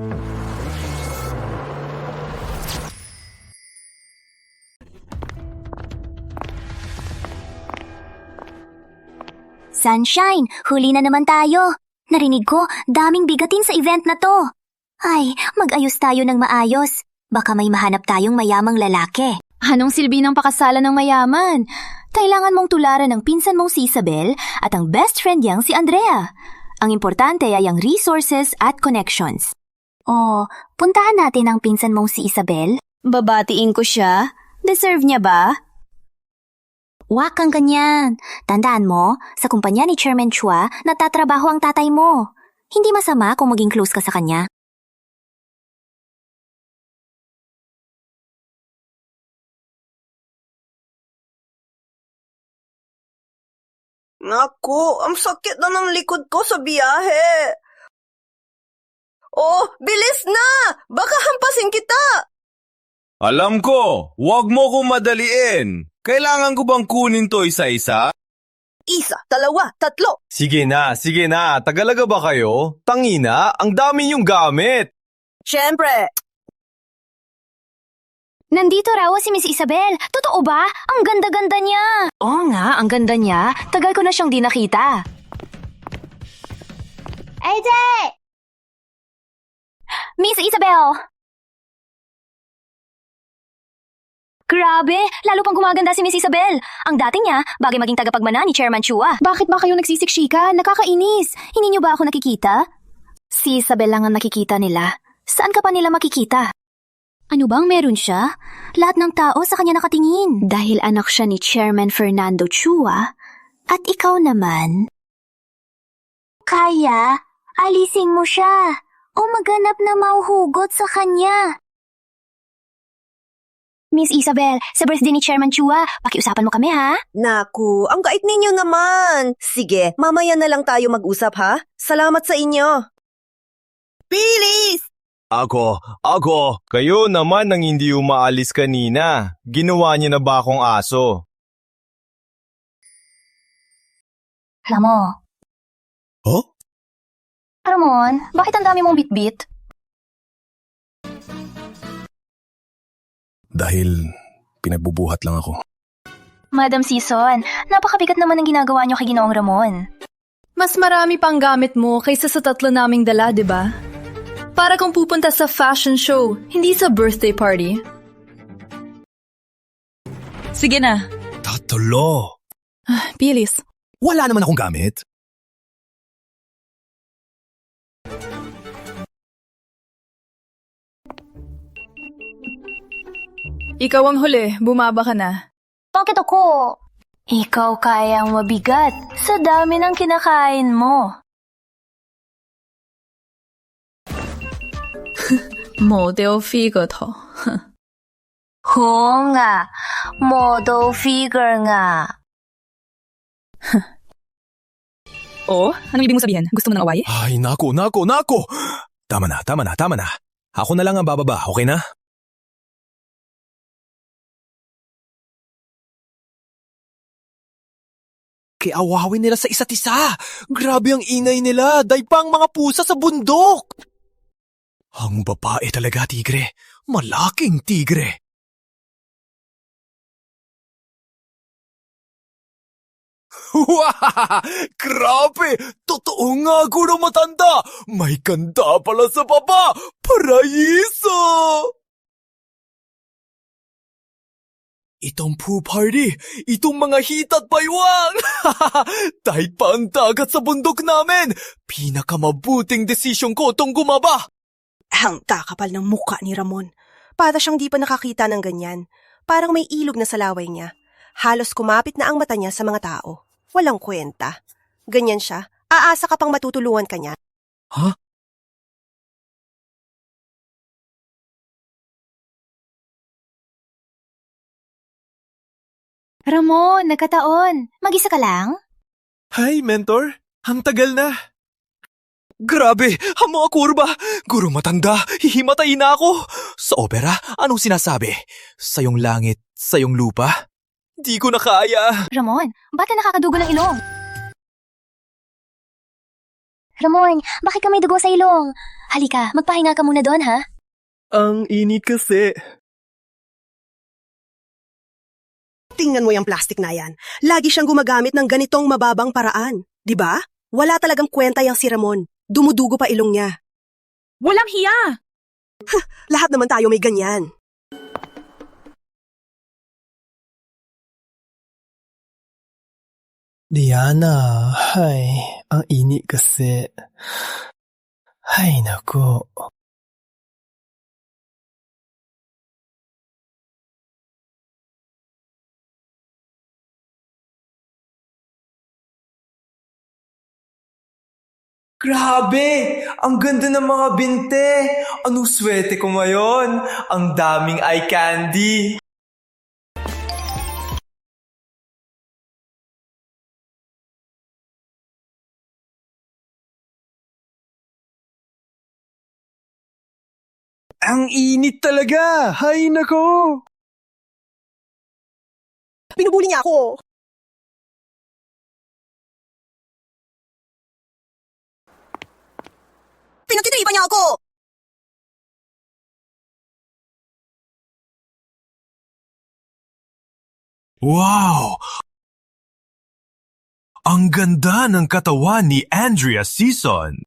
Sunshine, huli na naman tayo. Narinig ko, daming bigatin sa event na to. Ay, mag-ayos tayo ng maayos. Baka may mahanap tayong mayamang lalaki. Anong silbi ng pakasalan ng mayaman? Kailangan mong tularan ng pinsan mong si Isabel at ang best friend niyang si Andrea. Ang importante ay ang resources at connections. Oh, puntahan natin ang pinsan mong si Isabel. Babatiin ko siya. Deserve niya ba? Wag kang ganyan. Tandaan mo, sa kumpanya ni Chairman Chua, natatrabaho ang tatay mo. Hindi masama kung maging close ka sa kanya. Naku, ang sakit na ng likod ko sa biyahe. Oh, bilis na! Baka hampasin kita! Alam ko! Huwag mo kong madaliin! Kailangan ko bang kunin to isa-isa? Isa, dalawa, tatlo. Sige na, sige na. Tagalaga ba kayo? Tangina, ang dami niyong gamit! Siyempre! Nandito raw si Miss Isabel. Totoo ba? Ang ganda-ganda niya. Oo nga, ang ganda niya. Tagal ko na siyang di nakita. AJ! Miss Isabel! Grabe, lalo pang gumaganda si Miss Isabel. Ang dati niya, bagay maging tagapagmana ni Chairman Chua. Bakit ba kayo nagsisiksika? Nakakainis. Hindi niyo ba ako nakikita? Si Isabel lang ang nakikita nila. Saan ka pa nila makikita? Ano bang meron siya? Lahat ng tao sa kanya nakatingin. Dahil anak siya ni Chairman Fernando Chua. At ikaw naman. Kaya, alisin mo siya. O maghanap na mauhugot sa kanya. Miss Isabel, sa birthday ni Chairman Chua, pakiusapan mo kami ha? Naku, ang gait ninyo naman. Sige, mamaya na lang tayo mag-usap ha? Salamat sa inyo. Bilis! Ako. Kayo naman ang hindi umaalis kanina. Ginawa niyo na ba akong aso? Ramon. Oh? Ramon, bakit ang dami mong bitbit? Dahil pinagbubuhat lang ako. Madam Season, napakabigat naman ang ginagawa niyo kay Ginoong Ramon. Mas marami pang gamit mo kaysa sa tatlo naming dala, di ba? Para kung pupunta sa fashion show, hindi sa birthday party. Sige na. Tatulo! Bilis. Wala naman akong gamit. Ikaw ang huli, bumaba ka na. Bakit ako? Ikaw kayang mabigat sa dami ng kinakain mo. Model figure to. Oo nga, model figure nga. Oh, anong ibig mong sabihin? Gusto mo ng away? Ay, nako! Tama na. Ako na lang ang bababa, okay na? Kiawawin nila sa isa't isa! Grabe ang ingay nila! Daypang mga pusa sa bundok! Ang babae talaga, tigre. Malaking tigre. Grabe! Totoo nga, Guro Matanda! May ganda pala sa baba! Paraiso! Itong pool party, itong mga hit at baywang! Dahil pa ang dagat sa bundok namin, pinakamabuting desisyon ko itong gumaba! Ang kakapal ng muka ni Ramon. Para siyang di pa nakakita ng ganyan. Parang may ilog na sa laway niya. Halos kumapit na ang mata niya sa mga tao. Walang kwenta. Ganyan siya. Aasa ka pang matutulungan ka niya. Ha? Ramon, nagkataon. Mag-isa ka lang? Hi, mentor. Ang tagal na. Grabe, ang mga kurba. Guro Matanda, hihimatayin na ako. Sa opera, anong sinasabi? Sa iyong langit, sa iyong lupa? Di ko na kaya. Ramon, ba't ka nakakadugo ng ilong? Ramon, bakit ka may dugo sa ilong? Halika, magpahinga ka muna doon, ha? Ang init kasi. Tingnan mo yung plastic na yan. Lagi siyang gumagamit ng ganitong mababang paraan. Di ba? Wala talagang kwenta yung si Ramon. Dumudugo pa ilong niya. Walang hiya! Lahat naman tayo may ganyan. Diana, ang init kasi. Nako. Grabe! Ang ganda ng mga binte! Anong swerte ko ngayon? Ang daming eye candy! Ang init talaga! Hay nako! Pinubuli niya ako. Pinagtitripan niya ako! Wow! Ang ganda ng katawan ni Andrea Season!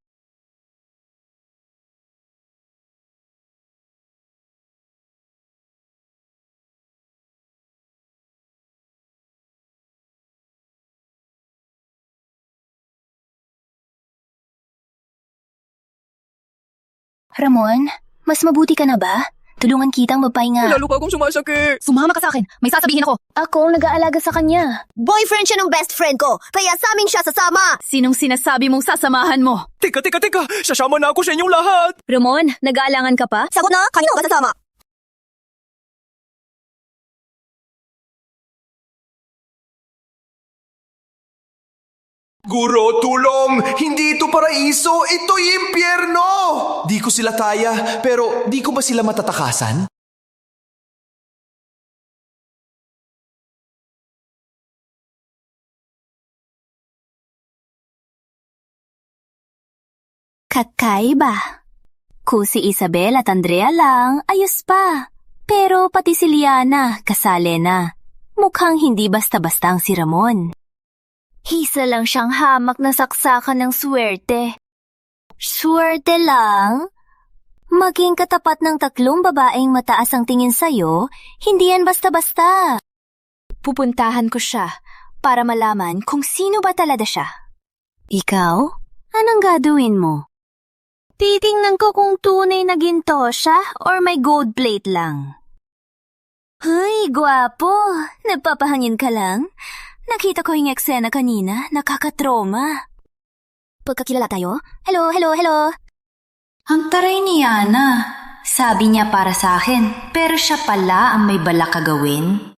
Ramon, mas mabuti ka na ba? Tulungan kitang magpahinga. Lalo pa akong sumasakit. Sumama ka sa akin. May sasabihin ako. Ako ang nag-aalaga sa kanya. Boyfriend siya ng best friend ko, kaya sa amin siya sasama! Sinong sinasabi mong sasamahan mo? Teka! Sasama na ako sa inyong lahat! Ramon, nag-aalangan ka pa? Sagot na, kanino ka sasama? Guro, tulong! Hindi ito paraiso! Ito'y impyerno! Di ko sila kaya, pero di ko ba sila matatakasan? Kakaiba. Kung si Isabel at Andrea lang, ayos pa. Pero pati si Liana, kasali na. Mukhang hindi basta-basta ang si Ramon. Isa lang siyang hamak na saksakan ng swerte. Swerte lang? Maging katapat ng 3 babaeng mataas ang tingin sa'yo, hindi yan basta-basta. Pupuntahan ko siya para malaman kung sino ba talaga siya. Ikaw? Anong gagawin mo? Titingnan ko kung tunay na ginto siya or may gold plate lang. Hoy, gwapo! Nagpapahangin ka lang? Nakita ko yung eksena kanina, nakakatroma. Pagkakilala tayo? Hello! Ang taray ni Yana. Sabi niya para sa akin, pero siya pala ang may balak gawin.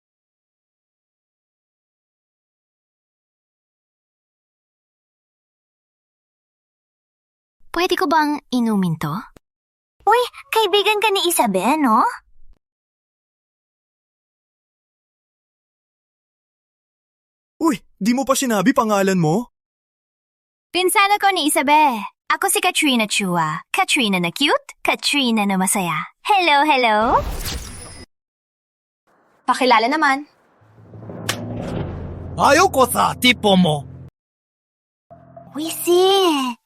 Pwede ko bang inumin to? Uy, kaibigan ka ni Isabel, no? Uy, di mo pa sinabi pangalan mo? Pinsan ako ni Isabel. Ako si Katrina Chua. Katrina na cute, Katrina na masaya. Hello? Pakilala naman. Ayoko sa tipo mo. Wisit!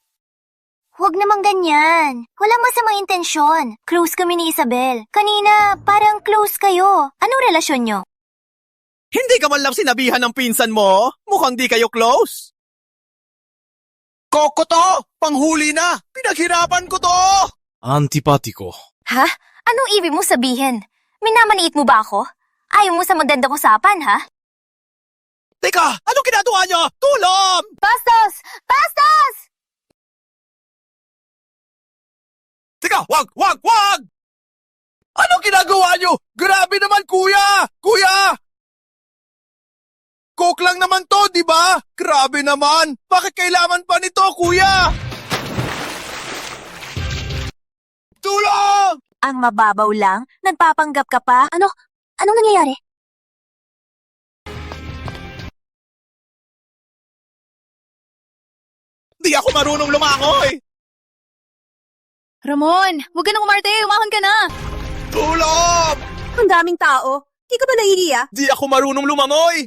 Huwag namang ganyan. Walang masamang intensyon. Close kami ni Isabel. Kanina, parang close kayo. Anong relasyon nyo? Hindi ka man lang sinabihan ng pinsan mo? Mukhang di kayo close. Koko to! Panghuli na! Pinaghirapan ko to! Antipatiko. Ha? Anong ibig mo sabihin? Minamaniit mo ba ako? Ayaw mo sa magandang usapan, ha? Teka! Anong ginagawa niyo? Tulong! Bastos! Bastos! Teka! Wag! Wag! Wag! Anong ginagawa niyo? Grabe naman, kuya! Kuya! Coke lang naman to, di ba? Grabe naman! Bakit kailangan pa nito, kuya? Tulong! Ang mababaw lang? Nagpapanggap ka pa? Anong nangyayari? Di ako marunong lumangoy! Ramon, huwag ka nang umarte. Umahon ka na. Tulong! Ang daming tao. Di ka ba nahihiya? Di ako marunong lumangoy!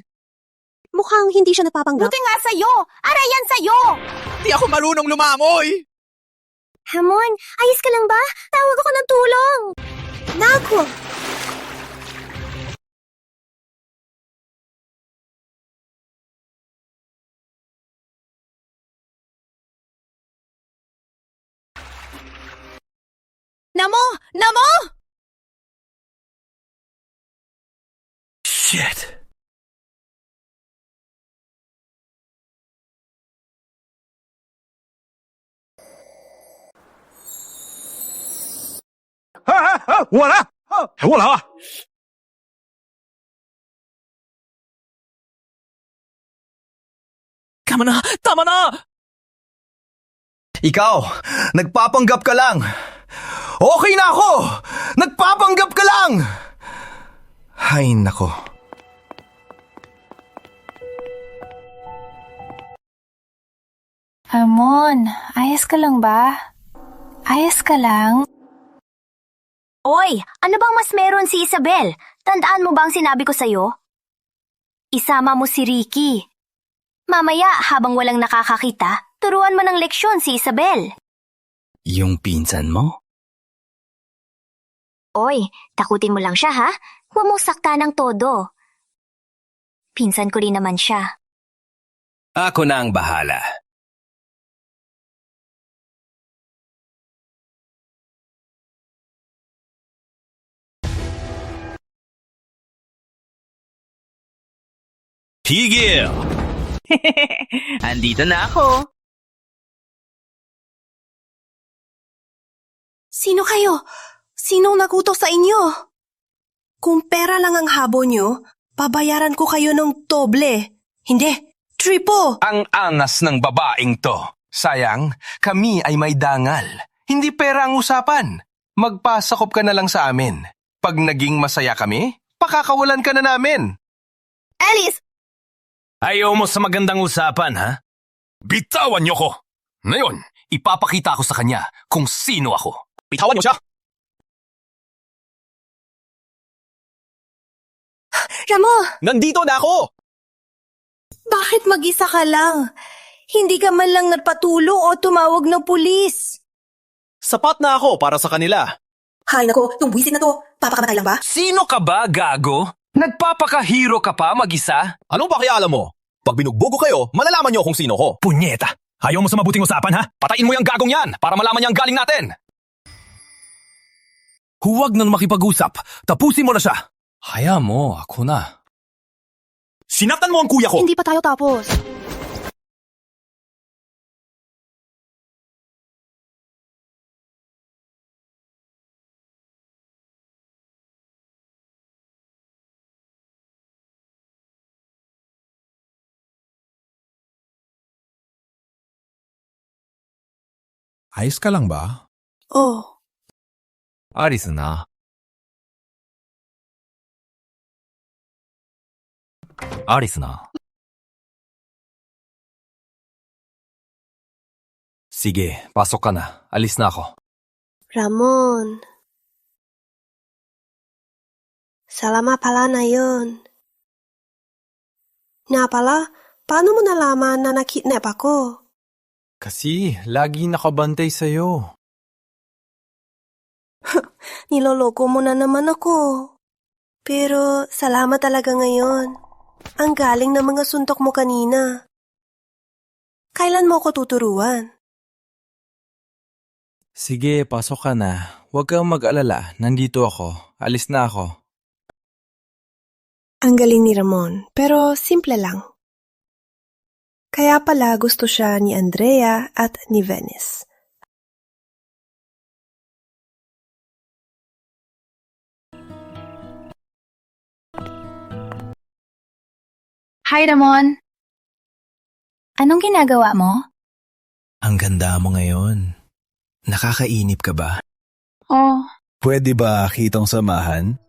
Mukhang hindi siya napapanggap. Buti nga sa'yo! Aray yan sa'yo! Di ako marunong lumangoy! Ramon, ayos ka lang ba? Tawag ako ng tulong! Nako! Namo! Namo! Shit! Wala! Wala! Tama na! Tama na! Ikaw, nagpapanggap ka lang. Okay na ako! Nagpapanggap ka lang! Hay nako. Ramon, ayos ka lang ba? Ayos ka lang? Oy, ano bang mas meron si Isabel? Tandaan mo ba ang sinabi ko sa'yo? Isama mo si Ricky. Mamaya, habang walang nakakakita, turuan mo ng leksyon si Isabel. Yung pinsan mo? Oy, takutin mo lang siya ha? Huwag mong sakta ng todo. Pinsan ko rin naman siya. Ako na ang bahala. Tigil! Andito na ako. Sino kayo? Sinong nagutos sa inyo? Kung pera lang ang habo nyo, babayaran ko kayo ng doble. Hindi, triple. Ang angas ng babaeng to. Sayang, kami ay may dangal. Hindi pera ang usapan. Magpasakop ka na lang sa amin. Pag naging masaya kami, pakakawalan ka na namin. Alice! Ayaw mo sa magandang usapan, ha? Bitawan niyo ko! Ngayon, ipapakita ko sa kanya kung sino ako. Bitawan niyo siya! Ramo! Nandito na ako! Bakit mag-isa ka lang? Hindi ka man lang nagpatulong o tumawag ng pulis. Sapat na ako para sa kanila. Hay nako, yung buwisit na to, papakamatay lang ba? Sino ka ba, gago? Nagpapakahiro ka pa mag-isa? Anong pakialam mo? Pag binugbogo kayo, malalaman niyo kung sino ko. Punyeta! Ayaw mo sa mabuting usapan, ha? Patayin mo yung gagong yan para malaman niya ang galing natin! Huwag nang makipag-usap. Tapusin mo na siya. Haya mo, ako na. Sinaktan mo ang kuya ko! Hindi pa tayo tapos. Ayos ka lang ba? Oh. Aris na. Aris na. Sige, pasok ka na. Alis na ako. Ramon. Salama pala na yun. Nga pala, paano mo nalaman na nakidnap ako? Kasi lagi nakabantay sa'yo. Niloloko mo na naman ako. Pero salamat talaga ngayon. Ang galing ng mga suntok mo kanina. Kailan mo ako tuturuan? Sige, pasok ka na. Huwag kang mag-alala. Nandito ako. Alis na ako. Ang galing ni Ramon, pero simple lang. Kaya pala gusto siya ni Andrea at ni Venice. Hi, Ramon. Anong ginagawa mo? Ang ganda mo ngayon. Nakakainip ka ba? Oh. Pwede ba kitang samahan?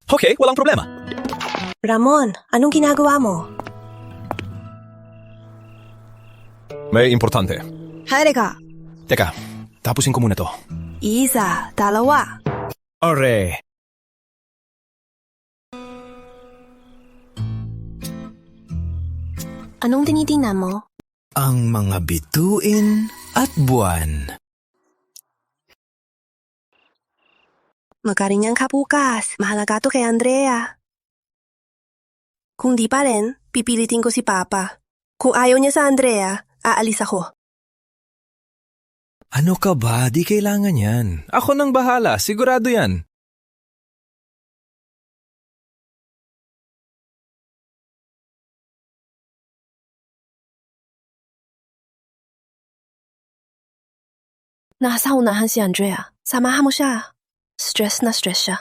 Okay, walang problema. Ramon, anong ginagawa mo? May importante. Halika. Teka, tapusin ko muna to. Isa, dalawa. Ore. Anong tinitingnan mo? Ang mga bituin at buwan. Magaling ka bukas. Mahalaga to kay Andrea. Kung di pa rin, pipilitin ko si Papa. Kung ayaw niya sa Andrea, aalis ako. Ano ka ba? Di kailangan yan. Ako nang bahala. Sigurado yan. Nasa unahan si Andrea. Samahan mo siya. Stress na stress siya.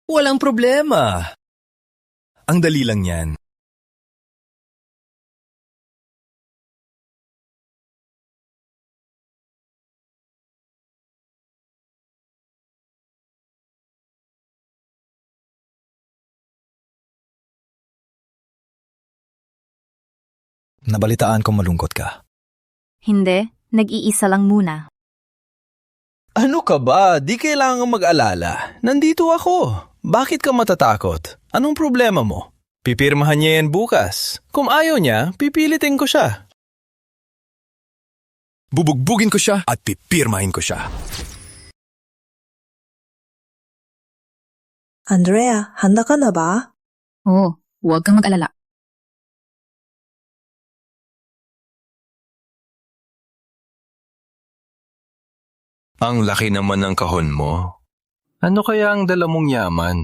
Walang problema. Ang dali lang yan. Nabalitaan kong malungkot ka. Hindi, nag-iisa lang muna. Ano ka ba? Di kailangan mag-alala. Nandito ako. Bakit ka matatakot? Anong problema mo? Pipirmahan niya yan bukas. Kung ayaw niya, pipilitin ko siya. Bubugbugin ko siya at pipirmahin ko siya. Andrea, handa ka na ba? Oo, huwag kang mag-alala. Ang laki naman ng kahon mo. Ano kaya ang dala mong yaman?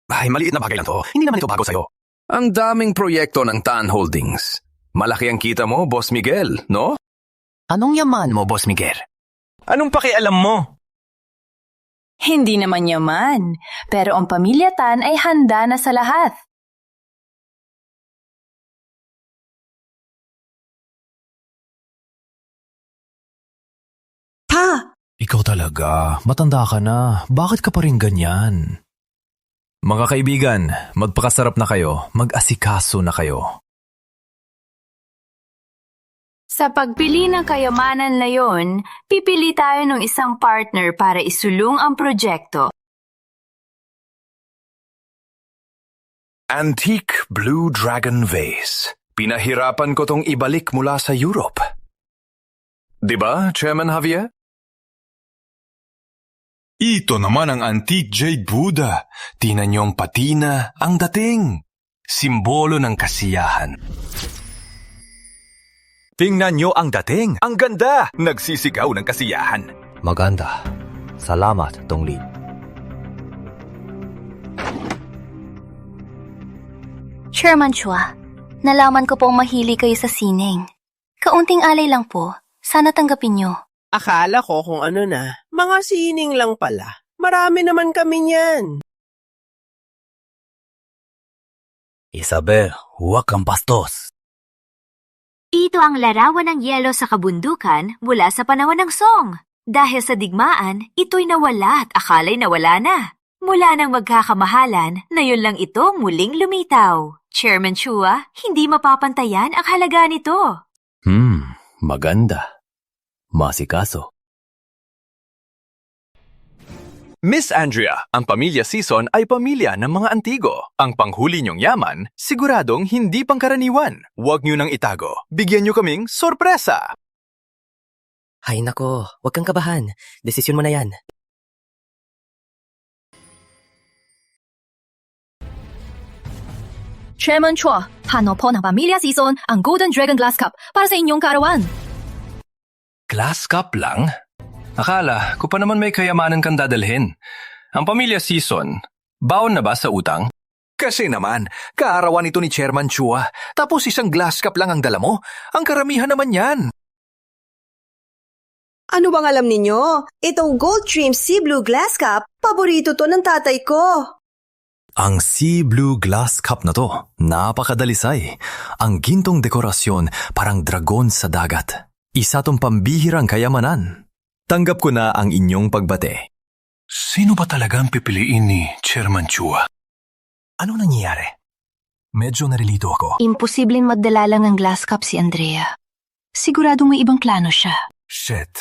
Ay, maliit na bagay lang to. Hindi naman ito bago sa'yo. Ang daming proyekto ng Tan Holdings. Malaki ang kita mo, Boss Miguel, no? Anong yaman mo, Boss Miguel? Anong pakialam mo? Hindi naman yaman, pero ang pamilya Tan ay handa na sa lahat. Pa! Ikaw talaga, matanda ka na. Bakit ka pa rin ganyan? Mga kaibigan, magpakasarap na kayo. Mag-asikaso na kayo. Sa pagpili ng kayamanan na yon, pipili tayo ng isang partner para isulong ang proyekto. Antique Blue Dragon Vase. Pinahirapan ko tong ibalik mula sa Europe. Diba, Chairman Javier? Ito naman ang antique jade Buddha. Tingnan niyo ang patina, ang dating. Simbolo ng kasiyahan. Tingnan nyo ang dating. Ang ganda! Nagsisigaw ng kasiyahan. Maganda. Salamat, Donglin. Chairman Chua, nalaman ko pong mahili kayo sa sining. Kaunting alay lang po. Sana tanggapin nyo. Akala ko kung ano na, mga sining lang pala. Marami naman kami niyan. Isabel, huwag kang bastos. Ito ang larawan ng yelo sa kabundukan mula sa panahon ng Song. Dahil sa digmaan, ito'y nawala at akala'y nawala na. Mula nang magkakamahalan, na yun lang ito muling lumitaw. Chairman Chua, hindi mapapantayan ang halaga nito. Maganda. Masikaso. Miss Andrea, ang pamilya Season ay pamilya ng mga antigo. Ang panghuli niyong yaman, siguradong hindi pangkaraniwan. Huwag niyo nang itago. Bigyan niyo kaming sorpresa. Hay nako, huwag kang kabahan. Desisyon mo na yan. Chairman Chua, hano po ng Pamilya Season ang Golden Dragon Glass Cup para sa inyong karawan. Glass cup lang? Akala ko pa naman may kayamanan kang dadalhin. Ang Pamilya Season, baon na ba sa utang? Kasi naman, kaarawan ito ni Chairman Chua, tapos isang glass cup lang ang dala mo. Ang karamihan naman yan. Ano bang alam ninyo? Itong Gold Trim Sea Blue Glass Cup, paborito to ng tatay ko. Ang Sea Blue Glass Cup na to, napakadalisay. Ang gintong dekorasyon parang dragon sa dagat. Isa tong pambihirang kayamanan. Tanggap ko na ang inyong pagbate. Sino ba talaga ang pipiliin ni Chairman Chua? Ano nangyayari? Medyo narilito ako. Imposibleng magdala lang ng glass cup si Andrea. Siguradong may ibang plano siya. Shit.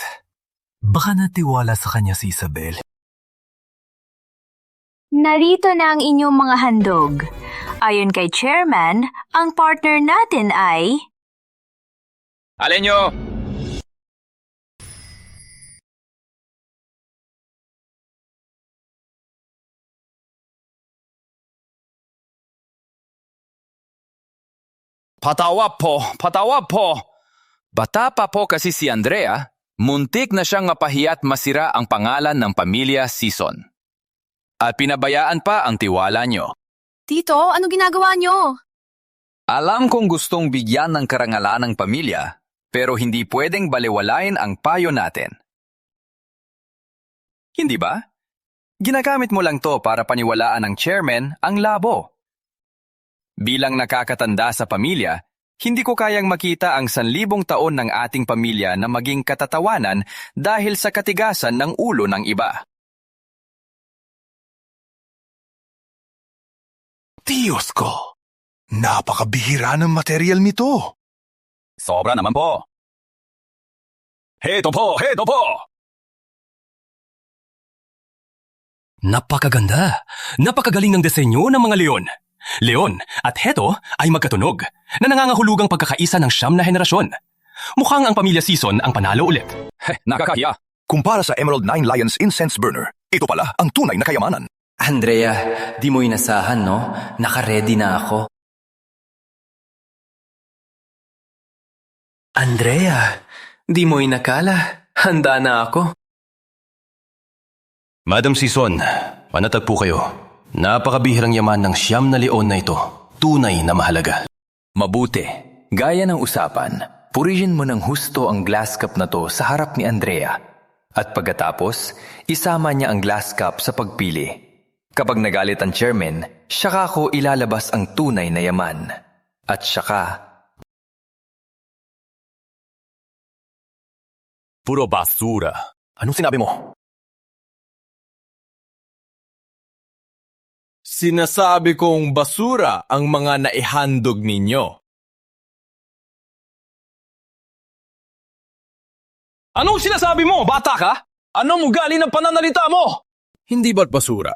Baka natiwala sa kanya si Isabel. Narito na ang inyong mga handog. Ayon kay Chairman, ang partner natin ay... Alin nyo? Patawa po. Bata pa po kasi si Andrea, muntik na siyang mapahiya at masira ang pangalan ng Pamilya Season. At pinabayaan pa ang tiwala nyo. Tito, ano ginagawa nyo? Alam kong gustong bigyan ng karangalan ng pamilya, pero hindi pwedeng balewalain ang payo natin. Hindi ba? Ginagamit mo lang to para paniwalaan ng chairman ang labo. Bilang nakakatanda sa pamilya, hindi ko kayang makita ang 1,000 taon ng ating pamilya na maging katatawanan dahil sa katigasan ng ulo ng iba. Diyos ko! Napakabihira ng material nito. Sobra naman po. Heto po! Napakaganda! Napakagaling ng disenyo ng mga leon. Leon at heto ay magkatunog na nangangahulugang pagkakaisa ng 9 na henerasyon. Mukhang ang Pamilya Season ang panalo ulit. Nakakahiya. Kumpara sa Emerald 9 Lions Incense Burner, ito pala ang tunay na kayamanan. Andrea, di mo inasahan, no? Naka-ready na ako. Andrea, di mo inakala. Handa na ako. Madam Season, panatagpo kayo. Napakabihirang yaman ng 9 na leon na ito. Tunay na mahalaga. Mabuti. Gaya ng usapan, purihin mo ng husto ang glass cup na to sa harap ni Andrea. At pagkatapos, isama niya ang glass cup sa pagpili. Kapag nagalit ang chairman, saka ko ilalabas ang tunay na yaman. At saka... Puro basura. Anong sinabi mo? Sinasabi kong basura ang mga naihandog ninyo. Anong sinasabi mo, bata ka? Anong ugali ng pananalita mo? Hindi ba't basura?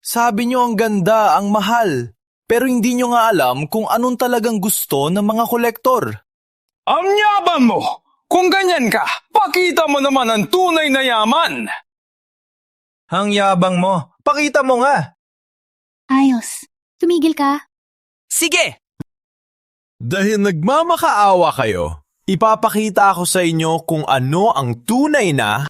Sabi nyo ang ganda, ang mahal. Pero hindi nyo nga alam kung anong talagang gusto ng mga kolektor. Ang yaman mo! Kung ganyan ka, pakita mo naman ang tunay na yaman! Ang yabang mo, pakita mo nga! Ayos. Tumigil ka. Sige! Dahil nagmamakaawa kayo, ipapakita ako sa inyo kung ano ang tunay na...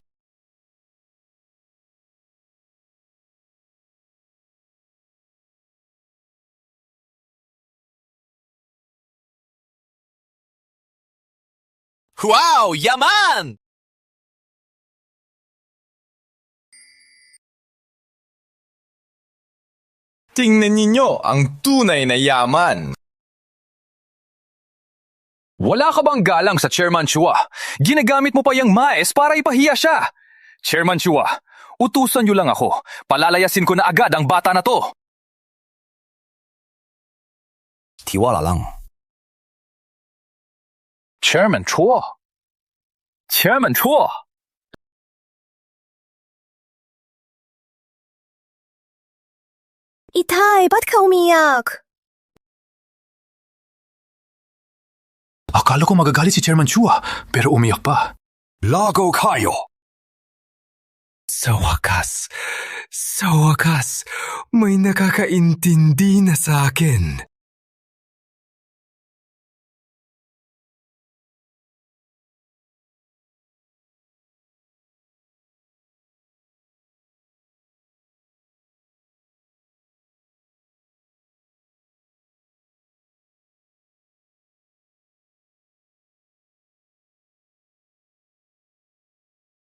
Wow! Yaman! Tingnan ninyo ang tunay na yaman. Wala ka bang galang sa Chairman Chua? Ginagamit mo pa yung maes para ipahiya siya. Chairman Chua, utusan niyo lang ako. Palalayasin ko na agad ang bata na to. Tiwala lang. Chairman Chua. Chairman Chua. Itay, ba't ka umiyak? Akala ko magagalit si Chairman Chua, pero umiyak pa. Lago kayo! Sa wakas, may nakakaintindi na sa akin.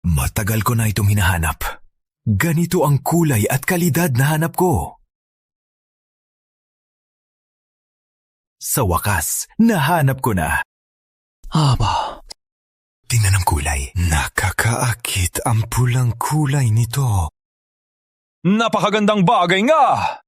Matagal ko na itong hinahanap. Ganito ang kulay at kalidad na hanap ko. Sa wakas, nahanap ko na. Aba, tingnan ang kulay. nakakaakit ang pulang kulay nito. Napakagandang bagay nga!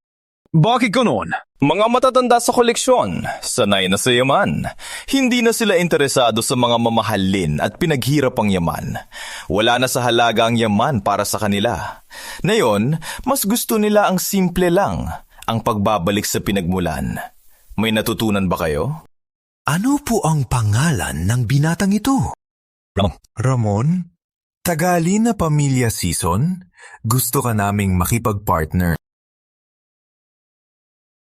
Bakit ganon? Mga matatanda sa koleksyon, sanay na sa yaman. Hindi na sila interesado sa mga mamahalin at pinaghirapang yaman. Wala na sa halaga ang yaman para sa kanila. Ngayon, mas gusto nila ang simple lang, ang pagbabalik sa pinagmulan. May natutunan ba kayo? Ano po ang pangalan ng binatang ito? Ramon? Tagali na pamilya season? Gusto ka naming makipag-partner.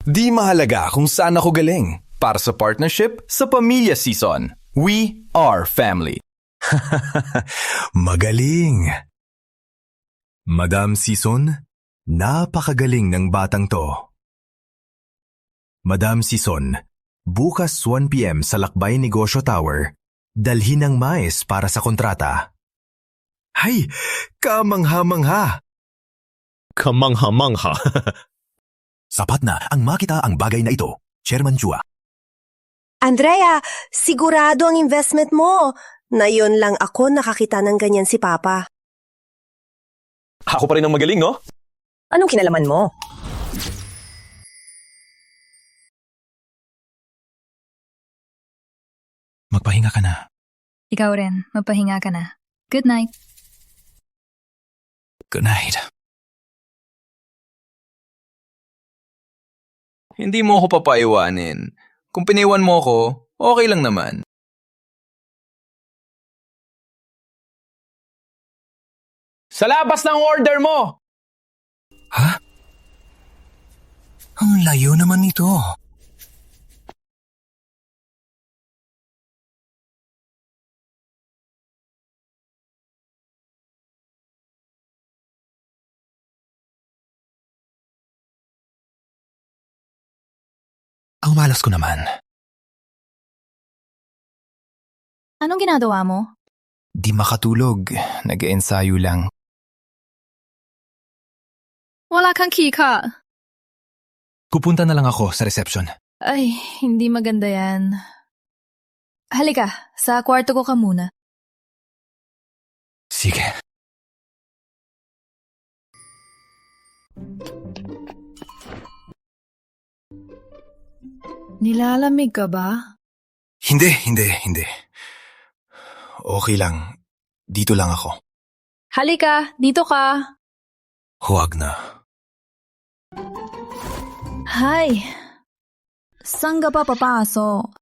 Di mahalaga kung saan ako galing. Para sa partnership, sa pamilya season. We are family. Magaling! Madam Season, napakagaling ng batang to. Madam Season, bukas 1 p.m. sa Lakbay Negosyo Tower, dalhin ang mais para sa kontrata. Hay! Kamangha-mangha! Kamangha-mangha. Sapat na ang makita ang bagay na ito, Chairman Chua. Andrea, sigurado ang investment mo. Na yun lang ako nakakita ng ganyan si Papa. Ako pa rin ang magaling, no? Anong kinalaman mo? Magpahinga ka na. Ikaw rin, magpahinga ka na. Good night. Good night. Hindi mo ako papaiwanin. Kung piniwan mo ako, okay lang naman. Sa labas ng order mo! Ha? Ang layo naman nito. Ang malas ko naman. Anong ginagawa mo? Di makatulog. Nag-ensayo lang. Wala kang kika. Pupunta na lang ako sa reception. Ay, hindi maganda yan. Halika, sa kwarto ko ka muna. Sige. Nilalamig ka ba? Hindi. Okay lang. Dito lang ako. Halika, dito ka. Huwag na. Hay, saan ka pa papasok?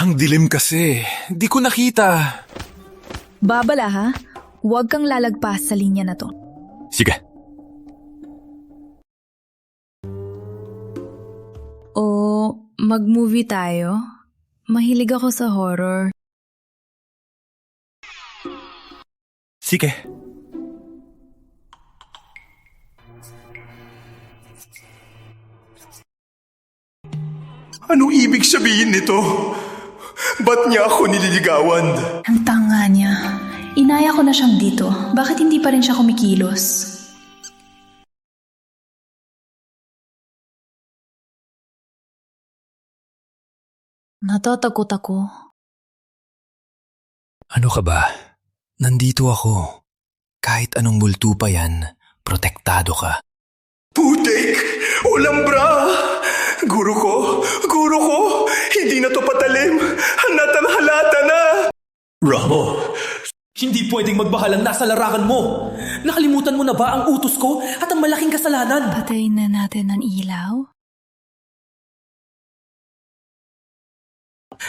Ang dilim kasi. Di ko nakita. Babala ha? Huwag kang lalagpas sa linya na to. Sige. O mag-movie tayo? Mahilig ako sa horror. Sige. Anong ibig sabihin nito? Ba't niya ako nililigawan? Ang tanga niya. Inaya ko na siyang dito. Bakit hindi pa rin siya kumikilos? Natatakot ako. Ano ka ba? Nandito ako. Kahit anong multo pa yan, protektado ka. Putik! Walang bra! Guro ko! Hindi na to patalim! Halata na! Ramo, Hindi pwedeng magbahalang nasa larangan mo. Nakalimutan mo na ba ang utos ko at ang malaking kasalanan? Patayin na natin ang ilaw.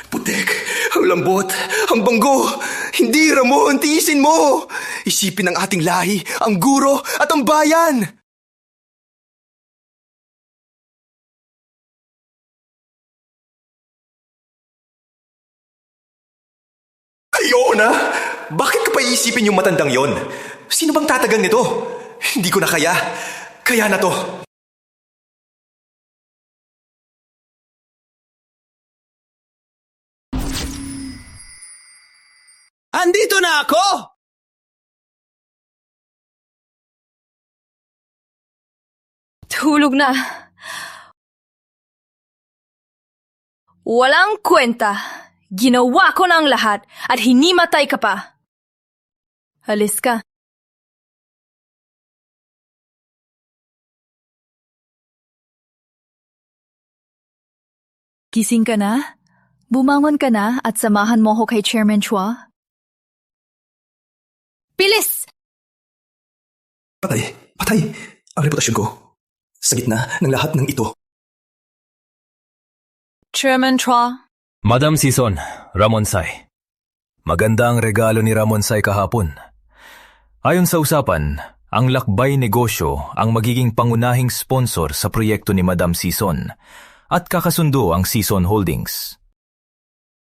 Putek, ang lambot, ang banggo. Hindi, Ramon, tiisin mo. Isipin ang ating lahi, ang guro at ang bayan. Ayoko na! Bakit ka pa iisipin yung matandang yon? Sino bang tatagal nito? Hindi ko na kaya. Kaya na to. Andito na ako! Tulog na. Walang kwenta. Ginawa ko na ang lahat at hinimatay ka pa. Alis ka. Gising ka na? Bumangon ka na at samahan mo ako kay Chairman Chua? Bilis! Patay, patay. Ang reputasyon ko. Sa gitna ng lahat ng ito. Chairman Chua? Madam Sison, Ramonsay. Maganda ang regalo ni Ramonsay kahapon. Ayon sa usapan, ang Lakbay Negosyo ang magiging pangunahing sponsor sa proyekto ni Madam Sison at kakasundo ang Sison Holdings.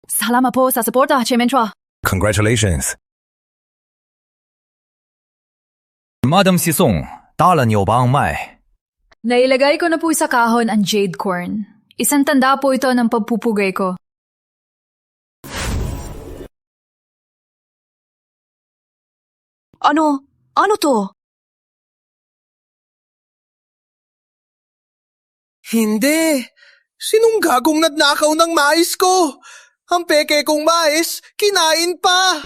Salamat po sa suporta, Chairman Chua. Congratulations. Madam Sison, tala niyo ba ang may? Nailagay ko na po sa kahon ang jade corn. Isang tanda po ito ng pagpupugay ko. Ano? Ano to? Hindi. Sinong gagong nagnakaw ng mais ko? Ang peke kong mais, kinain pa.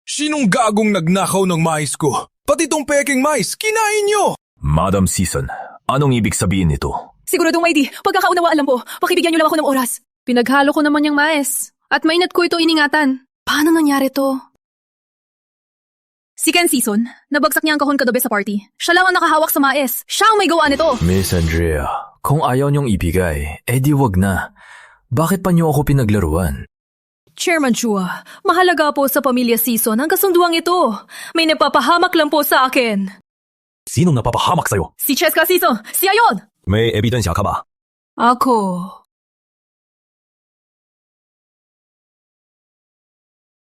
Sinong gagong nagnakaw ng mais ko? Pati tong peking mais, kinain nyo! Madam Sison, anong ibig sabihin nito? Siguradong may pagkakaunawaan lang po. Pakibigyan niyo lang ako ng oras. Pinaghalo ko naman yung mais. At mainat ko ito iningatan. Paano nangyari to? Si Ken Sison, nabagsak niya ang kahon kagabi sa party. Siya lang ang nakahawak sa mais. Siya ang may gawa nito. Miss Andrea, kung ayaw niyong ibigay, edi wag na. Bakit pa niyo ako pinaglaruan? Chairman Chua, mahalaga po sa pamilya Sison ang kasunduang ito. May nagpapahamak lang po sa akin. Sinong napapahamak sa'yo? Si Cheska Sison, siya yon! May ebidensya ka ba? Ako.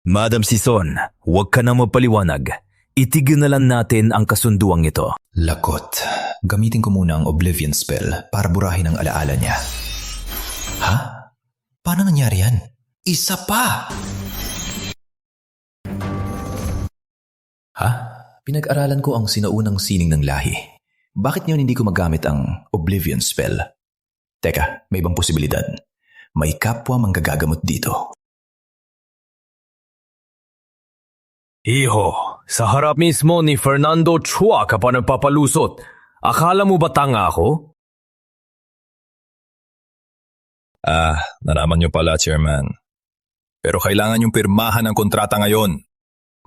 Madam Sison, huwag ka na magpaliwanag. Itigil na lang natin ang kasunduang ito. Lakot. Gamitin ko muna ang Oblivion spell para burahin ang alaala niya. Ha? Paano nangyari yan? Isa pa! Ha? Pinag-aralan ko ang sinaunang sining ng lahi. Bakit ngayon hindi ko magamit ang Oblivion spell? Teka, may ibang posibilidad. May kapwa manggagagamot dito. Iho, sa harap mismo ni Fernando Chua ka pa nagpapalusot. Akala mo ba tanga ako? Nalaman niyo pala, Chairman. Pero kailangan yung pirmahan ang kontrata ngayon.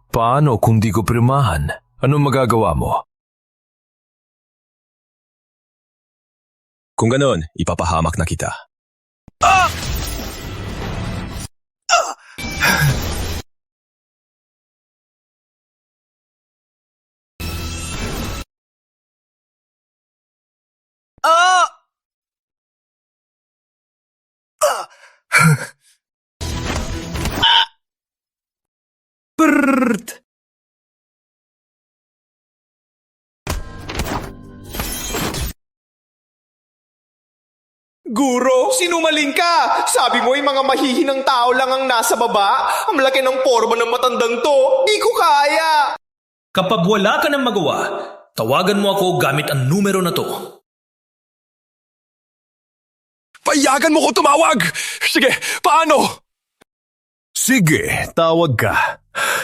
Paano kung di ko pirmahan? Anong magagawa mo? Kung ganon, ipapahamak na kita. Brrrt! Guro, sinungaling ka! Sabi mo yung mga mahihinang tao lang ang nasa baba? Ang laki ng porma ng matandang to. Di ko kaya! Kapag wala ka ng magawa, tawagan mo ako gamit ang numero na to. Payagan mo ko tumawag! Sige, paano? Sige, tawag ka.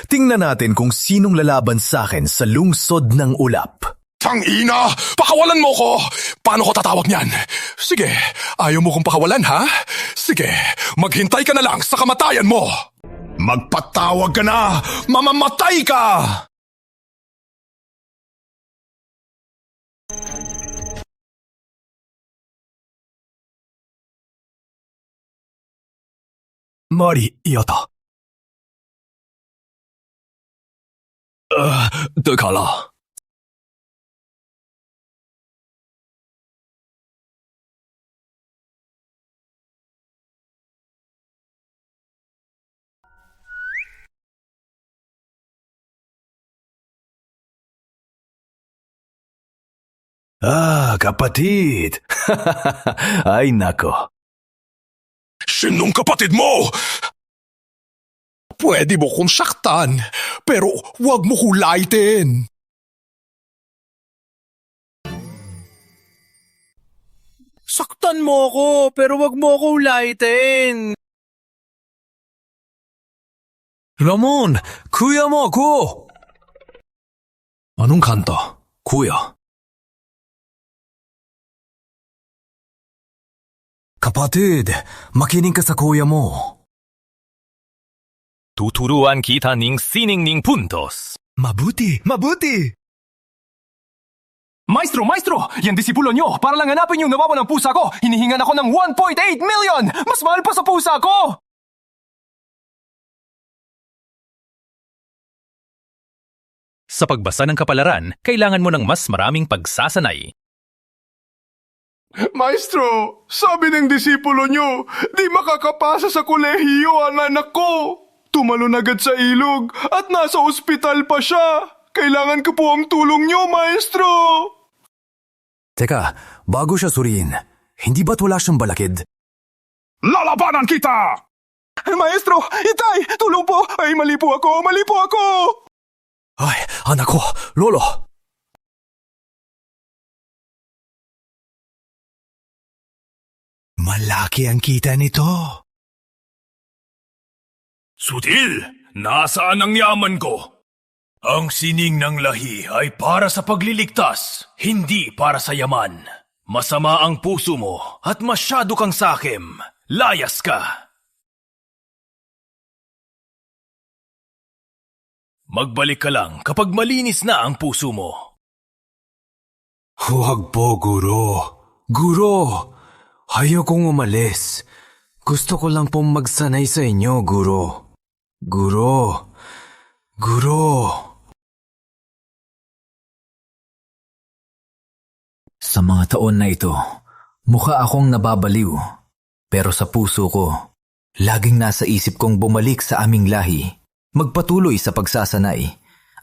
Tingnan natin kung sinong lalaban sa akin sa lungsod ng ulap. Tangina! Pakawalan mo ko! Paano ko tatawag niyan? Sige, ayaw mo kong pakawalan ha? Sige, maghintay ka na lang sa kamatayan mo! Magpatawag ka na! Mamamatay ka! Mari, yata. 得卡了。kapatid. Ay, nako. Sinong kapatid mo? Pwede mo kong saktan, pero huwag mo hulaitin. Saktan mo ako, pero wag mo ako ulaitin. Ramon, kuya mo ako! Anong kanta, kuya? Kapatid, makinig ka sa kuya mo. Tuturuan kita ning sining puntos. Mabuti, mabuti! Maestro! Yan disipulo nyo para lang hanapin yung nawawalang pusa ko. Hinihingan ako ng 1.8 million! Mas mahal pa sa pusa ko! Sa pagbasa ng kapalaran, kailangan mo ng mas maraming pagsasanay. Maestro, sabi ng disipulo nyo, di makakapasa sa kolehiyo ang anak ko. Tumalon agad sa ilog at nasa ospital pa siya. Kailangan ko po ang tulong nyo, maestro. Teka, bago siya suriin, hindi ba't wala siyang balakid? Lalabanan kita! Maestro, itay, tulong po. Ay, mali po ako. Ay, anak ko, lolo. Malaki ang kita nito. Sutil, nasaan ang yaman ko? Ang sining ng lahi ay para sa pagliligtas, hindi para sa yaman. Masama ang puso mo at masyado kang sakim. Layas ka! Magbalik ka lang kapag malinis na ang puso mo. Huwag po, Guro. Guro, ayaw kong umalis. Gusto ko lang pong magsanay sa inyo, Guro. Guro. Sa mga taon na ito, mukha akong nababaliw. Pero sa puso ko, laging nasa isip kong bumalik sa aming lahi, magpatuloy sa pagsasanay,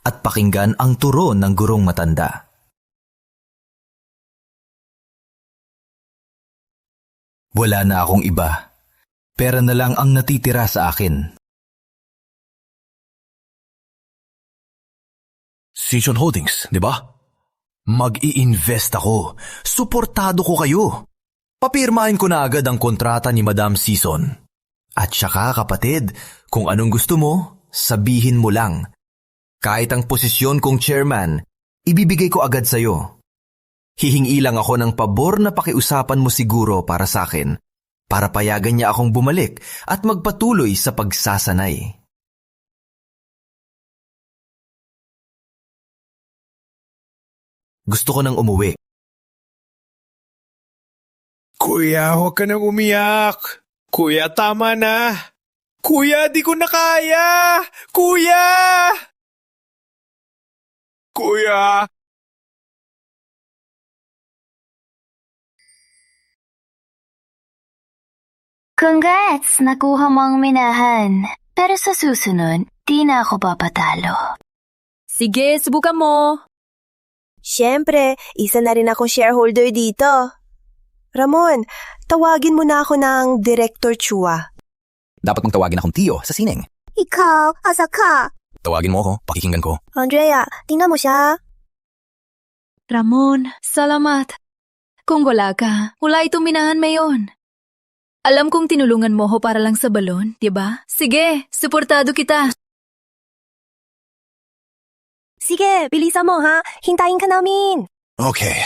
at pakinggan ang turo ng gurong matanda. Wala na akong iba. Pera na lang ang natitira sa akin. Season Holdings, di ba? Mag-i-invest ako. Suportado ko kayo. Papirmahin ko na agad ang kontrata ni Madam Season. At saka kapatid, kung anong gusto mo, sabihin mo lang. Kahit ang posisyon kong chairman, ibibigay ko agad sa'yo. Hihingi lang ako ng pabor na pakiusapan mo siguro para sa akin, para payagan niya akong bumalik at magpatuloy sa pagsasanay. Gusto ko nang umuwi. Kuya, huwag ka nang umiyak. Kuya, tama na. Kuya, di ko na kaya. Kuya! Kuya! Congrats! Nakuha mo ang minahan. Pero sa susunod, di na ako papatalo. Sige, subukan mo. Siyempre, isa na rin akong shareholder dito. Ramon, tawagin mo na ako ng Director Chua. Dapat mong tawagin akong Tio sa sining. Ikaw, asa ka? Tawagin mo ako, pakikinggan ko. Andrea, tingnan mo siya. Ramon, salamat. Kung wala ka, wala itong minahan mayon. Alam kong tinulungan mo ako para lang sa balon, di ba? Sige, suportado kita. Sige, bilisan mo ha. Hintayin ka namin. Okay.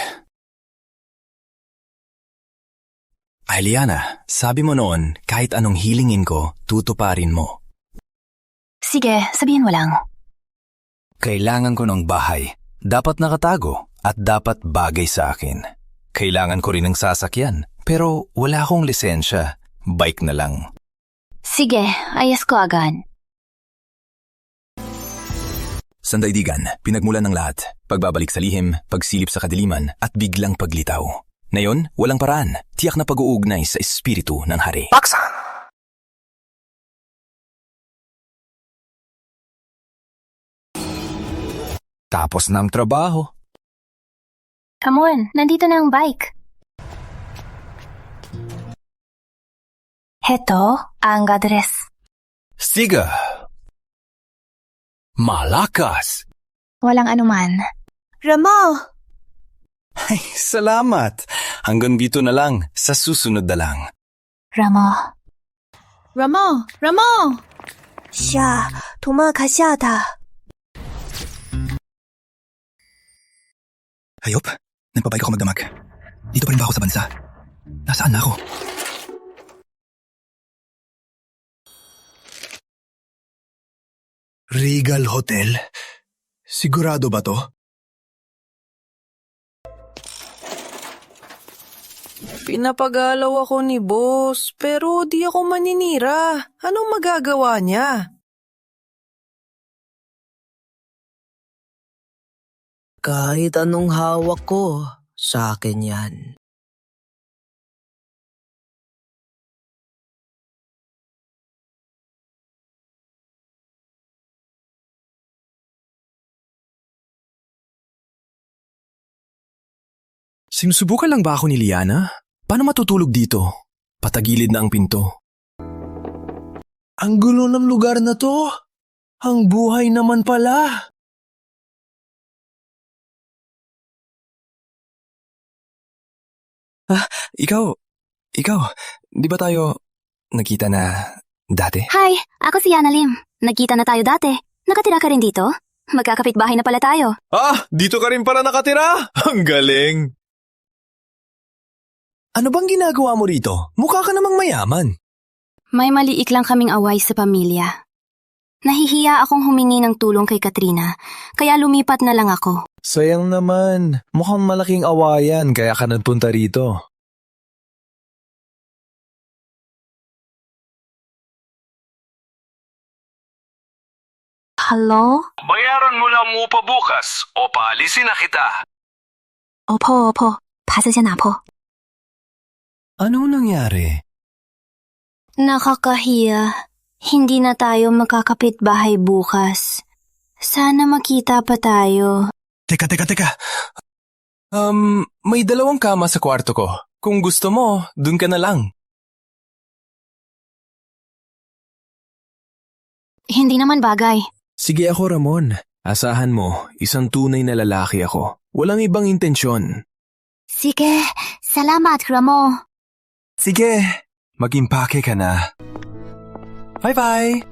Ailiana, sabi mo noon, kahit anong hilingin ko, tutuparin mo. Sige, sabihin mo lang. Kailangan ko ng bahay. Dapat nakatago at dapat bagay sa akin. Kailangan ko rin ng sasakyan, pero wala akong lisensya. Bike na lang. Sige, ayos ko agad. Sandaigdigan, pinagmulan ng lahat. Pagbabalik sa lihim, pagsilip sa kadiliman, at biglang paglitaw. Ngayon, walang paraan. Tiyak na pag-uugnay sa espiritu ng hari. Paksan! Tapos na ang trabaho. Come on, nandito na ang bike. Heto ang address. Siga! Malakas! Walang anuman. Ramo! Ay, salamat. Hanggang dito na lang. Sa susunod na lang. Ramo. siya, tumakasya. Hayop, nagpabike ako magdamag. Dito pa rin ba ako sa bansa? Nasaan na ako? Regal Hotel? Sigurado ba to? Pinapagalaw ako ni boss, pero di ako maninira. Anong magagawa niya? Kahit anong hawak ko, sa akin yan. Sinusubukan lang ba ako ni Liana? Paano matutulog dito? Patagilid na ang pinto. Ang gulo ng lugar na to. Ang buhay naman pala. Ikaw, di ba tayo nakita na dati? Hi, ako si Yana Lim. Nagkita na tayo dati. Nakatira ka rin dito? Magkakapitbahay na pala tayo. Ah, dito ka rin pala nakatira? Ang galing! Ano bang ginagawa mo rito? Mukha ka namang mayaman. May maliik lang kaming away sa pamilya. Nahihiya akong humingi ng tulong kay Katrina, kaya lumipat na lang ako. Sayang naman. Mukhang malaking awayan kaya ka nagpunta rito. Hello? Bayaran mo lang mo pa bukas o paalisin na kita. Opo. Pasensya na po. Ano nangyari? Nakakahiya. Hindi na tayo magkakapitbahay bukas. Sana makita pa tayo. Teka. May 2 kama sa kwarto ko. Kung gusto mo, dun ka na lang. Hindi naman bagay. Sige ako, Ramon. Asahan mo, isang tunay na lalaki ako. Walang ibang intensyon. Sige, salamat, Ramo. Sige, mag-impake ka na. Bye-bye!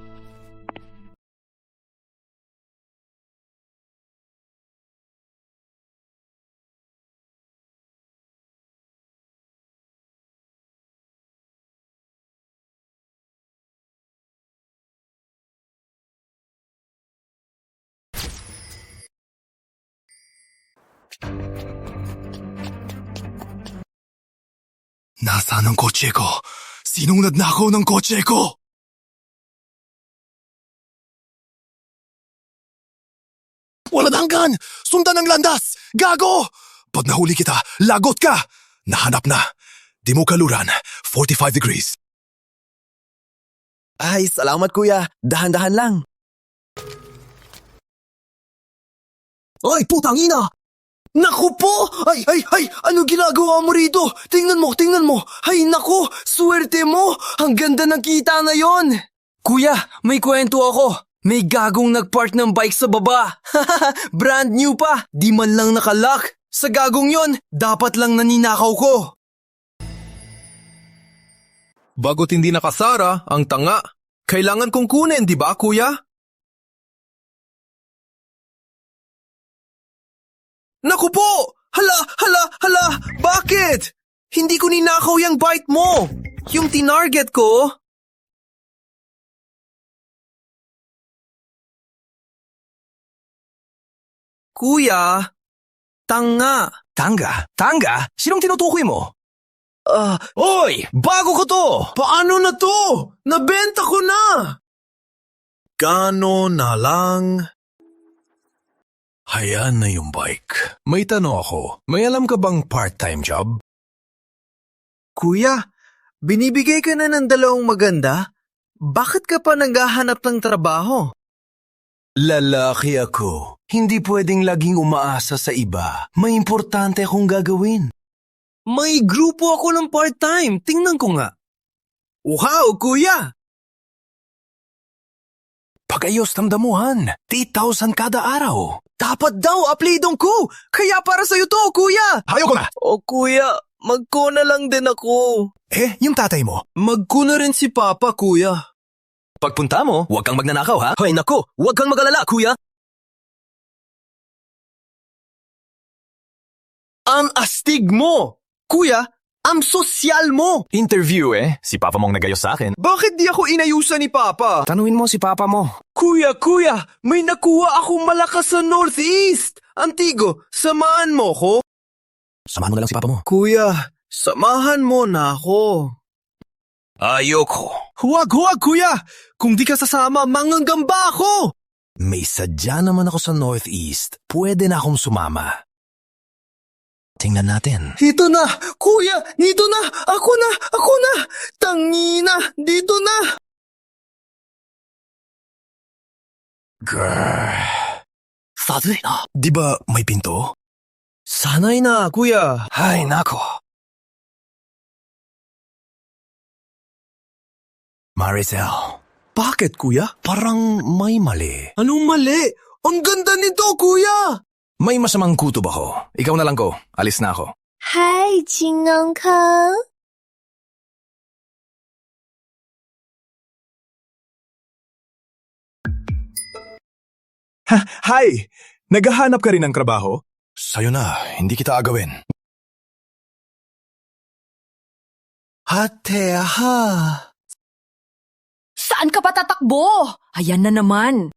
Nasaan ang kotse ko? Sinong nagnakaw ng kotse ko? Wala hanggan! Sundan ang landas! Gago! Pag nahuli kita, lagot ka! Nahanap na. Di mo kaluran. 45 degrees. Ay, salamat kuya. Dahan-dahan lang. Ay, putang ina! Naku po! Ay! Ano ginagawa mo rito? Tingnan mo! Ay, naku! Swerte mo! Ang ganda ng kita ngayon! Kuya, may kwento ako. May gagong nagpark ng bike sa baba. Brand new pa. Di man lang nakalock. Sa gagong yon, dapat lang naninakaw ko. Bago't hindi nakasara, ang tanga. Kailangan kong kunin, di ba, kuya? Naku po! Hala! Bakit? Hindi ko ninakaw yung bike mo. Yung tinarget ko. Kuya, tanga. Tanga? Sinong tinutukoy mo? Oy! Bago ko to! Paano na to? Nabenta ko na! Gano na lang? Hayaan na yung bike. May tanong ako, may alam ka bang part-time job? Kuya, binibigay ka na ng 2 maganda? Bakit ka pa naghahanap ng trabaho? Lalaki ako. Hindi pwedeng laging umaasa sa iba. May importante akong gagawin. May grupo ako ng part-time. Tingnan ko nga. Wow, kuya! Pag-ayos ng damuhan, 8,000 kada araw. Dapat daw uploadong ko. Kaya para sa'yo to, kuya. Ayoko na! O kuya, magko na lang din ako. Yung tatay mo? Magko na rin si Papa, kuya. Pagpunta mo, huwag kang magnanakaw ha? Hay nako, huwag kang mag-alala, kuya. Ang astig mo! Kuya, ang sosyal mo! Interview si Papa mong nagayos sa akin. Bakit di ako inayusan ni Papa? Tanungin mo si Papa mo. Kuya, may nakuha akong malakas sa Northeast! Antigo, samahan mo ko? Samahan mo na lang si Papa mo. Kuya, samahan mo na ako. Ayoko. Huwag, kuya! Kung di ka sasama, manganggamba ako! May sadya naman ako sa Northeast. Pwede na akong sumama. Tingnan natin. Dito na! Kuya! Dito na! Ako na! Tangina! Dito na! Grrr. Di ba may pinto? Sanay na, kuya. Ay, nako. Maricel. Bakit, kuya? Parang may mali. Anong mali? Ang ganda nito, kuya! May masamang kutob ako. Ikaw na lang ko. Alis na ako. Hi, Jingnongko. Hi! Naghahanap ka rin ng trabaho? Sa'yo na. Hindi kita agawin. Ate, ha? Saan ka pa tatakbo? Ayan na naman.